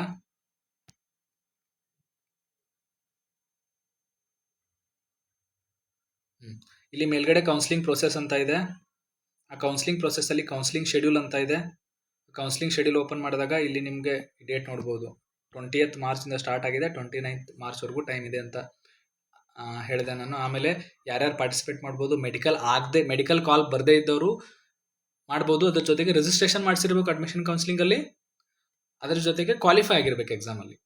ಇಲ್ಲಿ ಮೇಲ್ಗಡೆ ಕೌನ್ಸಿಲಿಂಗ್ ಪ್ರೋಸೆಸ್ ಅಂತ ಇದೆ. ಆ ಕೌನ್ಸಿಲಿಂಗ್ ಪ್ರೋಸೆಸ್ಸಲ್ಲಿ ಕೌನ್ಸಿಲಿಂಗ್ ಶೆಡ್ಯೂಲ್ ಅಂತ ಇದೆ. ಕೌನ್ಸಿಲಿಂಗ್ ಶೆಡ್ಯೂಲ್ ಓಪನ್ ಮಾಡಿದಾಗ ಇಲ್ಲಿ ನಿಮಗೆ ಡೇಟ್ ನೋಡ್ಬೋದು. 20th ಮಾರ್ಚಿಂದ ಸ್ಟಾರ್ಟ್ ಆಗಿದೆ, 29th ಮಾರ್ಚ್ವರೆಗೂ ಟೈಮ್ ಇದೆ ಅಂತ ಹೇಳಿದೆ ನಾನು. ಆಮೇಲೆ ಯಾರ್ಯಾರು ಪಾರ್ಟಿಸಿಪೇಟ್ ಮಾಡ್ಬೋದು, ಮೆಡಿಕಲ್ ಕಾಲ್ ಬರದೇ ಇದ್ದವರು ಮಾಡ್ಬೋದು. ಅದ್ರ ಜೊತೆಗೆ ರಿಜಿಸ್ಟ್ರೇಷನ್ ಮಾಡಿಸಿರ್ಬೇಕು ಅಡ್ಮಿಷನ್ ಕೌನ್ಸಿಲಿಂಗಲ್ಲಿ, ಅದ್ರ ಜೊತೆಗೆ ಕ್ವಾಲಿಫೈ ಆಗಿರ್ಬೇಕು ಎಕ್ಸಾಮಲ್ಲಿ,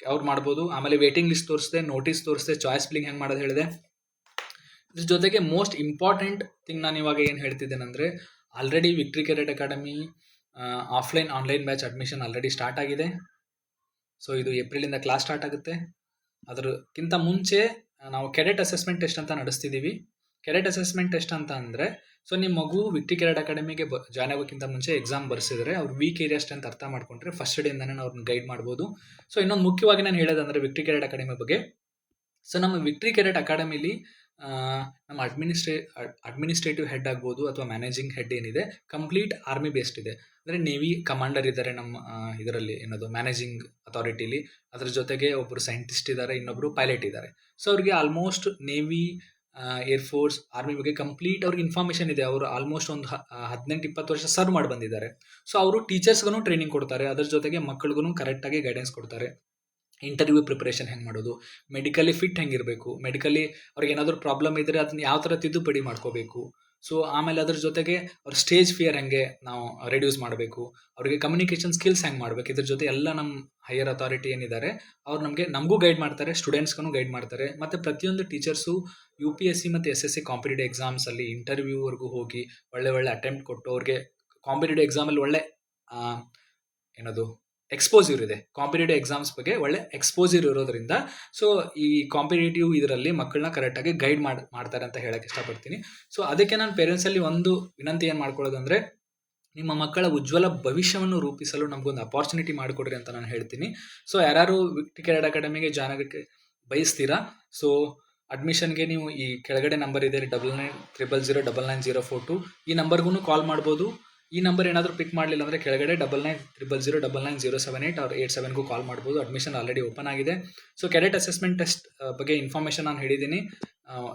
ಅವ್ರು ಮಾಡ್ಬೋದು. ಆಮೇಲೆ ವೇಟಿಂಗ್ ಲಿಸ್ಟ್ ತೋರಿಸಿದೆ, ನೋಟಿಸ್ ತೋರಿಸಿದೆ, ಚಾಯ್ಸ್ ಫಿಲ್ಲಿಂಗ್ ಹೆಂಗೆ ಮಾಡೋದು ಹೇಳಿದೆ. ಇದ್ರ ಜೊತೆಗೆ ಮೋಸ್ಟ್ ಇಂಪಾರ್ಟೆಂಟ್ ಥಿಂಗ್ ನಾನು ಇವಾಗ ಏನು ಹೇಳ್ತಿದ್ದೇನೆ ಅಂದರೆ, already victory cadet academy offline online batch admission already start ಆಗಿದೆ. ಸೊ ಇದು ಏಪ್ರಿಲಿಂದ ಕ್ಲಾಸ್ ಸ್ಟಾರ್ಟ್ ಆಗುತ್ತೆ. ಅದಕ್ಕಿಂತ ಮುಂಚೆ ನಾವು ಕೆಡೆಟ್ ಅಸೆಸ್ಮೆಂಟ್ ಟೆಸ್ಟ್ ಅಂತ ನಡೆಸ್ತಿದ್ದೀವಿ. ಕೆಡೆಟ್ ಅಸೆಸ್ಮೆಂಟ್ ಟೆಸ್ಟ್ ಅಂತ ಅಂದರೆ, ಸೊ ನಿಮ್ಮ ಮಗು ವಿಕ್ಟ್ರಿ ಕೆಡೆಟ್ ಅಕಾಡೆಮಿಗೆ ಜಾಯ್ನ್ ಆಗೋಕ್ಕಿಂತ ಮುಂಚೆ ಎಕ್ಸಾಮ್ ಬರ್ಸಿದ್ರೆ ಅವ್ರು ವೀಕ್ ಏರಿಯಾ ಸ್ಟ್ರೆಂತ್ ಅರ್ಥ ಮಾಡ್ಕೊಂಡ್ರೆ ಫಸ್ಟ್ ಡೇಯಿಂದನೇ ಅವ್ರನ್ನ ಗೈಡ್ ಮಾಡ್ಬೋದು. ಸೊ ಇನ್ನೊಂದು ಮುಖ್ಯವಾಗಿ ನಾನು ಹೇಳೋದಂದರೆ ವಿಕ್ಟ್ರಿ ಕೆಡೆಟ್ ಅಕಾಡೆಮಿ ಬಗ್ಗೆ. ಸೊ ನಮ್ಮ ವಿಕ್ಟ್ರಿ ಕೆಡೆಟ್ ಅಕಾಡೆಮಿಲಿ ನಮ್ಮ ಅಡ್ಮಿನಿಸ್ಟ್ರೇಟಿವ್ ಹೆಡ್ ಆಗ್ಬೋದು ಅಥವಾ ಮ್ಯಾನೇಜಿಂಗ್ ಹೆಡ್ ಏನಿದೆ ಕಂಪ್ಲೀಟ್ ಆರ್ಮಿ ಬೇಸ್ಡ್ ಇದೆ. ಅಂದರೆ ನೇವಿ ಕಮಾಂಡರ್ ಇದ್ದಾರೆ ನಮ್ಮ ಇದರಲ್ಲಿ, ಏನದು ಮ್ಯಾನೇಜಿಂಗ್ ಅಥಾರಿಟಿಲಿ. ಅದ್ರ ಜೊತೆಗೆ ಒಬ್ಬರು ಸೈಂಟಿಸ್ಟ್ ಇದ್ದಾರೆ, ಇನ್ನೊಬ್ಬರು ಪೈಲಟ್ ಇದ್ದಾರೆ. ಸೊ ಅವ್ರಿಗೆ ಆಲ್ಮೋಸ್ಟ್ ನೇವಿ, ಏರ್ಫೋರ್ಸ್, ಆರ್ಮಿ ಬಗ್ಗೆ ಕಂಪ್ಲೀಟ್ ಅವ್ರಿಗೆ ಇನ್ಫಾರ್ಮೇಷನ್ ಇದೆ. ಅವರು ಆಲ್ಮೋಸ್ಟ್ ಒಂದು 18-20 ವರ್ಷ ಸರ್ವ್ ಮಾಡಿ ಬಂದಿದ್ದಾರೆ. ಸೊ ಅವರು ಟೀಚರ್ಸ್ಗೂ ಟ್ರೈನಿಂಗ್ ಕೊಡ್ತಾರೆ, ಅದ್ರ ಜೊತೆಗೆ ಮಕ್ಕಳಿಗೂ ಕರೆಕ್ಟಾಗಿ ಗೈಡೆನ್ಸ್ ಕೊಡ್ತಾರೆ. ಇಂಟರ್ವ್ಯೂ ಪ್ರಿಪ್ರೇಷನ್ ಹೆಂಗೆ ಮಾಡೋದು, ಮೆಡಿಕಲಿ ಫಿಟ್ ಹೆಂಗಿರಬೇಕು, ಮೆಡಿಕಲಿ ಅವ್ರಿಗೆ ಏನಾದರೂ ಪ್ರಾಬ್ಲಮ್ ಇದ್ದರೆ ಅದನ್ನ ಯಾವ ಥರ ತಿದ್ದುಪಡಿ ಮಾಡ್ಕೋಬೇಕು. ಸೊ ಆಮೇಲೆ ಅದ್ರ ಜೊತೆಗೆ ಅವ್ರ ಸ್ಟೇಜ್ ಫಿಯರ್ ಹೆಂಗೆ ನಾವು ರೆಡ್ಯೂಸ್ ಮಾಡಬೇಕು, ಅವರಿಗೆ ಕಮ್ಯುನಿಕೇಷನ್ ಸ್ಕಿಲ್ಸ್ ಹೆಂಗೆ ಮಾಡಬೇಕು, ಇದ್ರ ಜೊತೆ ಎಲ್ಲ ನಮ್ಮ ಹೈಯರ್ ಅಥಾರಿಟಿ ಏನಿದ್ದಾರೆ ಅವ್ರು ನಮಗೂ ಗೈಡ್ ಮಾಡ್ತಾರೆ, ಸ್ಟೂಡೆಂಟ್ಸ್ಗೂ ಗೈಡ್ ಮಾಡ್ತಾರೆ. ಮತ್ತು ಪ್ರತಿಯೊಂದು ಟೀಚರ್ಸು UPSC ಮತ್ತು SSC ಕಾಂಪಿಟೇಟಿವ್ ಎಕ್ಸಾಮ್ಸಲ್ಲಿ ಇಂಟರ್ವ್ಯೂವರೆಗೂ ಹೋಗಿ ಒಳ್ಳೆ ಅಟೆಂಪ್ಟ್ ಕೊಟ್ಟು ಅವ್ರಿಗೆ ಕಾಂಪಿಟೇಟಿವ್ ಎಕ್ಸಾಮಲ್ಲಿ ಒಳ್ಳೆ ಏನದು ಎಕ್ಸ್ಪೋಸಿವ್ ಇದೆ. ಕಾಂಪಿಟೇಟಿವ್ ಎಕ್ಸಾಮ್ಸ್ ಬಗ್ಗೆ ಒಳ್ಳೆ ಎಕ್ಸ್ಪೋಸಿವ್ ಇರೋದ್ರಿಂದ ಸೊ ಈ ಕಾಂಪಿಟೇಟಿವ್ ಇದರಲ್ಲಿ ಮಕ್ಕಳನ್ನ ಕರೆಕ್ಟಾಗಿ ಗೈಡ್ ಮಾಡ್ತಾರೆ ಅಂತ ಹೇಳಕ್ಕೆ ಇಷ್ಟಪಡ್ತೀನಿ. ಸೊ ಅದಕ್ಕೆ ನಾನು ಪೇರೆಂಟ್ಸಲ್ಲಿ ಒಂದು ವಿನಂತಿ ಏನು ಮಾಡ್ಕೊಳ್ಳೋದಂದರೆ, ನಿಮ್ಮ ಮಕ್ಕಳ ಉಜ್ವಲ ಭವಿಷ್ಯವನ್ನು ರೂಪಿಸಲು ನಮಗೊಂದು ಅಪಾರ್ಚುನಿಟಿ ಮಾಡಿಕೊಡ್ರಿ ಅಂತ ನಾನು ಹೇಳ್ತೀನಿ. ಸೊ ಯಾರು ವಿಕ್ಟರಿ ಕೆರೆಟ್ ಅಕಾಡೆಮಿಗೆ ಜಾಯ್ನ್ ಆಗೋಕ್ಕೆ ಬಯಸ್ತೀರಾ, ಸೊ ಅಡ್ಮಿಷನ್ಗೆ ನೀವು ಈ ಕೆಳಗಡೆ ನಂಬರ್ ಇದೆ 990000999042 ಈ ನಂಬರ್ಗೂ ಕಾಲ್ ಮಾಡ್ಬೋದು. ಈ ನಂಬರ್ ಏನಾದರೂ ಪಿಕ್ ಮಾಡಲಿಲ್ಲ ಅಂದರೆ ಕೆಳಗಡೆ 990000999078 ಅವ್ರು 87ಗೂ ಕಾಲ್ ಮಾಡ್ಬೋದು. ಅಡ್ಮಿಷನ್ ಆಲ್ರೆಡಿ ಓಪನ್ ಆಗಿದೆ. ಸೊ ಕೆಡೆಟ್ ಅಸೆಸ್ಮೆಂಟ್ ಟೆಸ್ಟ್ ಬಗ್ಗೆ ಇನ್ಫಾರ್ಮೇಷನ್ ನಾನು ಹೇಳಿದ್ದೀನಿ.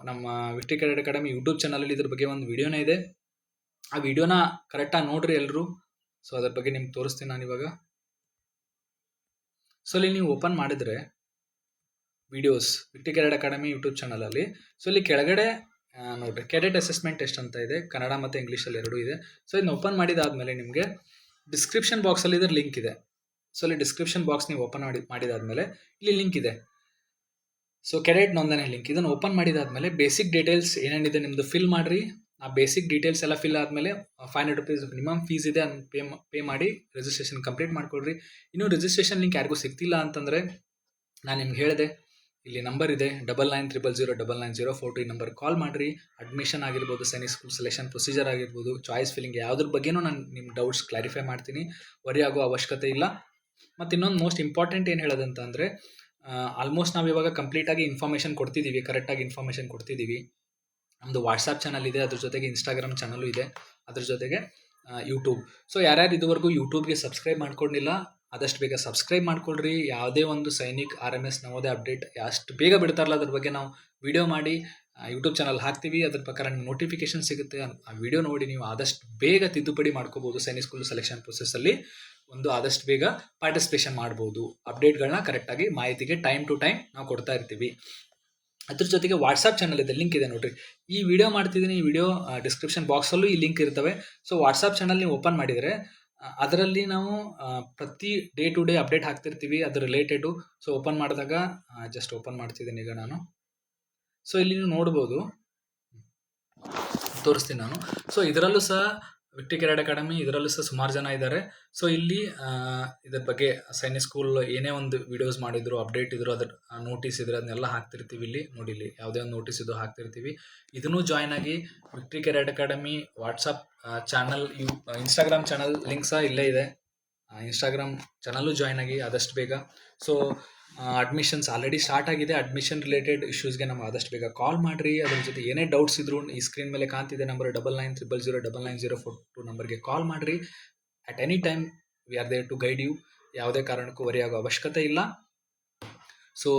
ನಮ್ಮ ವಿಕ್ಟರಿ ಕೆಡೆಟ್ ಅಕಾಡೆಮಿ ಯೂಟ್ಯೂಬ್ ಚಾನಲಲ್ಲಿ ಇದ್ರ ಬಗ್ಗೆ ಒಂದು ವಿಡಿಯೋನೇ ಇದೆ. ಆ ವಿಡಿಯೋನ ಕರೆಕ್ಟಾಗಿ ನೋಡ್ರಿ ಎಲ್ಲರೂ. ಸೊ ಅದ್ರ ಬಗ್ಗೆ ನಿಮ್ಗೆ ತೋರಿಸ್ತೀನಿ ನಾನು ಇವಾಗ. ಸೊ ಇಲ್ಲಿ ನೀವು ಓಪನ್ ಮಾಡಿದರೆ videos victory cadet academy YouTube ಚಾನಲಲ್ಲಿ, ಸೊ ಇಲ್ಲಿ ಕೆಳಗಡೆ ನೋಡಿರಿ ಕೆಡೆಟ್ ಅಸೆಸ್ಮೆಂಟ್ ಟೆಸ್ಟ್ ಅಂತ ಇದೆ, ಕನ್ನಡ ಮತ್ತು ಇಂಗ್ಲೀಷಲ್ಲಿ ಎರಡೂ ಇದೆ. ಸೊ ಇದನ್ನ ಓಪನ್ ಮಾಡಿದಾದ್ಮೇಲೆ ನಿಮಗೆ ಡಿಸ್ಕ್ರಿಪ್ಷನ್ ಬಾಕ್ಸಲ್ಲಿ ಇದ್ರ ಲಿಂಕ್ ಇದೆ. ಸೊ ಇಲ್ಲಿ ಡಿಸ್ಕ್ರಿಪ್ಷನ್ ಬಾಕ್ಸ್ ನೀವು ಓಪನ್ ಮಾಡಿದಾದ್ಮೇಲೆ ಇಲ್ಲಿ ಲಿಂಕ್ ಇದೆ. ಸೊ ಕೆಡೆಟ್ ನೋಂದಣಿ ಲಿಂಕ್ ಇದನ್ನು ಓಪನ್ ಮಾಡಿದಾದ್ಮೇಲೆ ಬೇಸಿಕ್ ಡೀಟೇಲ್ಸ್ ಏನೇನಿದೆ ನಿಮ್ಮದು ಫಿಲ್ ಮಾಡಿರಿ. ಆ ಬೇಸಿಕ್ ಡೀಟೇಲ್ಸ್ ಎಲ್ಲ ಫಿಲ್ ಆದಮೇಲೆ 500 ರೂಪೀಸ್ ಮಿನಿಮಮ್ ಫೀಸ್ ಇದೆ, ಅದನ್ನು ಪೇ ಮಾಡಿ ರಿಜಿಸ್ಟ್ರೇಷನ್ ಕಂಪ್ಲೀಟ್ ಮಾಡ್ಕೊಳ್ರಿ. ಇನ್ನೂ ರಿಜಿಸ್ಟ್ರೇಷನ್ ಲಿಂಕ್ ಯಾರಿಗೂ ಸಿಗ್ತಿಲ್ಲ ಅಂತಂದರೆ ನಾನು ನಿಮ್ಗೆ ಹೇಳಿದೆ, ಇಲ್ಲಿ ನಂಬರ್ ಇದೆ 990000999042 ಈ ನಂಬರ್ ಕಾಲ್ ಮಾಡಿರಿ. ಅಡ್ಮಿಷನ್ ಆಗಿರ್ಬೋದು, ಸೈನಿಕ್ ಸ್ಕೂಲ್ ಸೆಲೆಕ್ಷನ್ ಪ್ರೊಸೀಜರ್ ಆಗಿರ್ಬೋದು, ಚಾಯ್ಸ್ ಫಿಲ್ಲಿಂಗ್ ಯಾವುದ್ರ ಬಗ್ಗೆನೂ ನಾನು ನಿಮ್ಮ ಡೌಟ್ಸ್ ಕ್ಲಾರಿಫೈ ಮಾಡ್ತೀನಿ. ವರಿ ಆಗೋ ಅವಶ್ಯಕತೆ ಇಲ್ಲ. ಮತ್ತು ಇನ್ನೊಂದು ಮೋಸ್ಟ್ ಇಂಪಾರ್ಟೆಂಟ್ ಏನು ಹೇಳೋದಂತ ಅಂದರೆ, ಆಲ್ಮೋಸ್ಟ್ ನಾವು ಇವಾಗ ಕಂಪ್ಲೀಟಾಗಿ ಇನ್ಫಾರ್ಮೇಷನ್ ಕೊಡ್ತಿದ್ದೀವಿ, ಕರೆಕ್ಟಾಗಿ ಇನ್ಫಾರ್ಮೇಷನ್ ಕೊಡ್ತಿದ್ದೀವಿ. ನಮ್ಮದು ವಾಟ್ಸಪ್ ಚಾನಲ್ ಇದೆ, ಅದ್ರ ಜೊತೆಗೆ ಇನ್ಸ್ಟಾಗ್ರಾಮ್ ಚಾನಲು ಇದೆ, ಅದ್ರ ಜೊತೆಗೆ ಯೂಟ್ಯೂಬ್. ಸೊ ಯಾರ್ಯಾರು ಇದುವರೆಗೂ ಯೂಟ್ಯೂಬ್ಗೆ ಸಬ್ಸ್ಕ್ರೈಬ್ ಮಾಡ್ಕೊಂಡಿಲ್ಲ ಆದಷ್ಟು ಬೇಗ ಸಬ್ಸ್ಕ್ರೈಬ್ ಮಾಡ್ಕೊಳ್ರಿ. ಯಾವುದೇ ಒಂದು ಸೈನಿಕ್ RMS ನವೋದಯ ಅಪ್ಡೇಟ್ ಎಷ್ಟು ಬೇಗ ಬಿಡ್ತಾರಲ್ಲ ಅದ್ರ ಬಗ್ಗೆ ನಾವು ವಿಡಿಯೋ ಮಾಡಿ ಯೂಟ್ಯೂಬ್ ಚಾನಲ್ ಹಾಕ್ತೀವಿ. ಅದ್ರ ಪ್ರಕಾರ ನೋಟಿಫಿಕೇಶನ್ ಸಿಗುತ್ತೆ. ಆ ವಿಡಿಯೋ ನೋಡಿ ನೀವು ಆದಷ್ಟು ಬೇಗ ತಿದ್ದುಪಡಿ ಮಾಡ್ಕೋಬೋದು. ಸೈನಿಕ್ ಸ್ಕೂಲ್ ಸೆಲೆಕ್ಷನ್ ಪ್ರೊಸೆಸ್ಸಲ್ಲಿ ಆದಷ್ಟು ಬೇಗ ಪಾರ್ಟಿಸಿಪೇಷನ್ ಮಾಡ್ಬೋದು. ಅಪ್ಡೇಟ್ಗಳನ್ನ ಕರೆಕ್ಟಾಗಿ ಮಾಹಿತಿಗೆ ಟೈಮ್ ಟು ಟೈಮ್ ನಾವು ಕೊಡ್ತಾ ಇರ್ತೀವಿ. ಅದ್ರ ಜೊತೆಗೆ ವಾಟ್ಸಪ್ ಚಾನಲ್ ಇದೆ, ಲಿಂಕ್ ಇದೆ ನೋಡಿರಿ. ಈ ವಿಡಿಯೋ ಮಾಡ್ತಿದ್ದೀನಿ, ಈ ವಿಡಿಯೋ ಡಿಸ್ಕ್ರಿಪ್ಷನ್ ಬಾಕ್ಸಲ್ಲೂ ಈ ಲಿಂಕ್ ಇರ್ತವೆ. ಸೊ ವಾಟ್ಸಪ್ ಚಾನಲ್ ನೀವು ಓಪನ್ ಮಾಡಿದರೆ ಅದರಲ್ಲಿ ನಾವು ಪ್ರತಿ ಡೇ ಟು ಡೇ ಅಪ್ಡೇಟ್ ಹಾಕ್ತಿರ್ತೀವಿ ಅದ್ರ ರಿಲೇಟೆಡು. ಸೊ ಓಪನ್ ಮಾಡಿದಾಗ ಜಸ್ಟ್ ಓಪನ್ ಮಾಡ್ತಿದ್ದೀನಿ ಈಗ ನಾನು. ಸೊ ಇಲ್ಲಿ ನೀವು ನೋಡ್ಬೋದು, ತೋರಿಸ್ತೀನಿ ನಾನು. ಸೊ ಇದರಲ್ಲೂ ಸಹ ವಿಕ್ಟರಿ ಕೆಡೆಟ್ ಅಕಾಡೆಮಿ ಇದರಲ್ಲೂ ಸಹ ಸುಮಾರು ಜನ ಇದ್ದಾರೆ. ಸೊ ಇಲ್ಲಿ ಇದ್ರ ಬಗ್ಗೆ ಸೈನಿಕ್ ಸ್ಕೂಲ್ ಏನೇ ಒಂದು ವಿಡಿಯೋಸ್ ಮಾಡಿದ್ರು, ಅಪ್ಡೇಟ್ ಇದ್ರು, ಅದ್ರ ನೋಟಿಸ್ ಇದ್ರೆ ಅದನ್ನೆಲ್ಲ ಹಾಕ್ತಿರ್ತೀವಿ. ಇಲ್ಲಿ ನೋಡಿ, ಇಲ್ಲಿ ಯಾವುದೇ ಒಂದು ನೋಟಿಸ್ ಇದು ಹಾಕ್ತಿರ್ತೀವಿ. ಇದನ್ನು ಜಾಯ್ನ್ ಆಗಿ victory cadet academy WhatsApp channel, Instagram channel link ಸಹ ಇಲ್ಲೇ ಇದೆ. ಇನ್ಸ್ಟಾಗ್ರಾಮ್ ಚಾನಲ್ಲು ಜಾಯ್ನ್ ಆಗಿ ಆದಷ್ಟು ಬೇಗ. ಸೊ ಅಡ್ಮಿಷನ್ಸ್ ಆಲ್ರೆಡಿ ಸ್ಟಾರ್ಟ್ ಆಗಿದೆ. ಅಡ್ಮಿಷನ್ ರಿಲೇಟೆಡ್ ಇಶ್ಯೂಸ್ಗೆ ನಮ್ಗೆ ಆದಷ್ಟು ಬೇಗ ಕಾಲ್ ಮಾಡಿರಿ. ಅದ್ರ ಜೊತೆ ಏನೇ ಡೌಟ್ಸ್ ಇದ್ರು ಈ ಸ್ಕ್ರೀನ್ ಮೇಲೆ ಕಾಣ್ತಿದೆ ನಂಬರ್ 990000999042 ನಂಬರ್ಗೆ ಕಾಲ್ ಮಾಡಿರಿ. At any time we are there to guide you. ಯಾವುದೇ ಕಾರಣಕ್ಕೂ ವರಿ ಆಗೋ ಅವಶ್ಯಕತೆ ಇಲ್ಲ. ಸೊ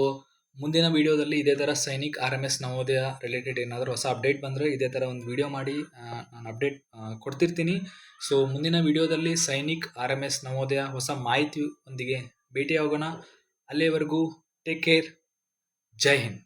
ಮುಂದಿನ ವೀಡಿಯೋದಲ್ಲಿ ಇದೇ ಥರ ಸೈನಿಕ್ RMS ನವೋದಯ ರಿಲೇಟೆಡ್ ಏನಾದರೂ ಹೊಸ ಅಪ್ಡೇಟ್ ಬಂದರೆ ಇದೇ ಥರ ಒಂದು ವಿಡಿಯೋ ಮಾಡಿ ನಾನು ಅಪ್ಡೇಟ್ ಕೊಡ್ತಿರ್ತೀನಿ. ಸೊ ಮುಂದಿನ ವಿಡಿಯೋದಲ್ಲಿ ಸೈನಿಕ್ RMS ನವೋದಯ ಹೊಸ ಮಾಹಿತಿಯೊಂದಿಗೆ ಭೇಟಿಯಾಗೋಣ. ಅಲ್ಲಿಯವರೆಗೂ ಟೇಕ್ ಕೇರ್. ಜೈ ಹಿಂದ್.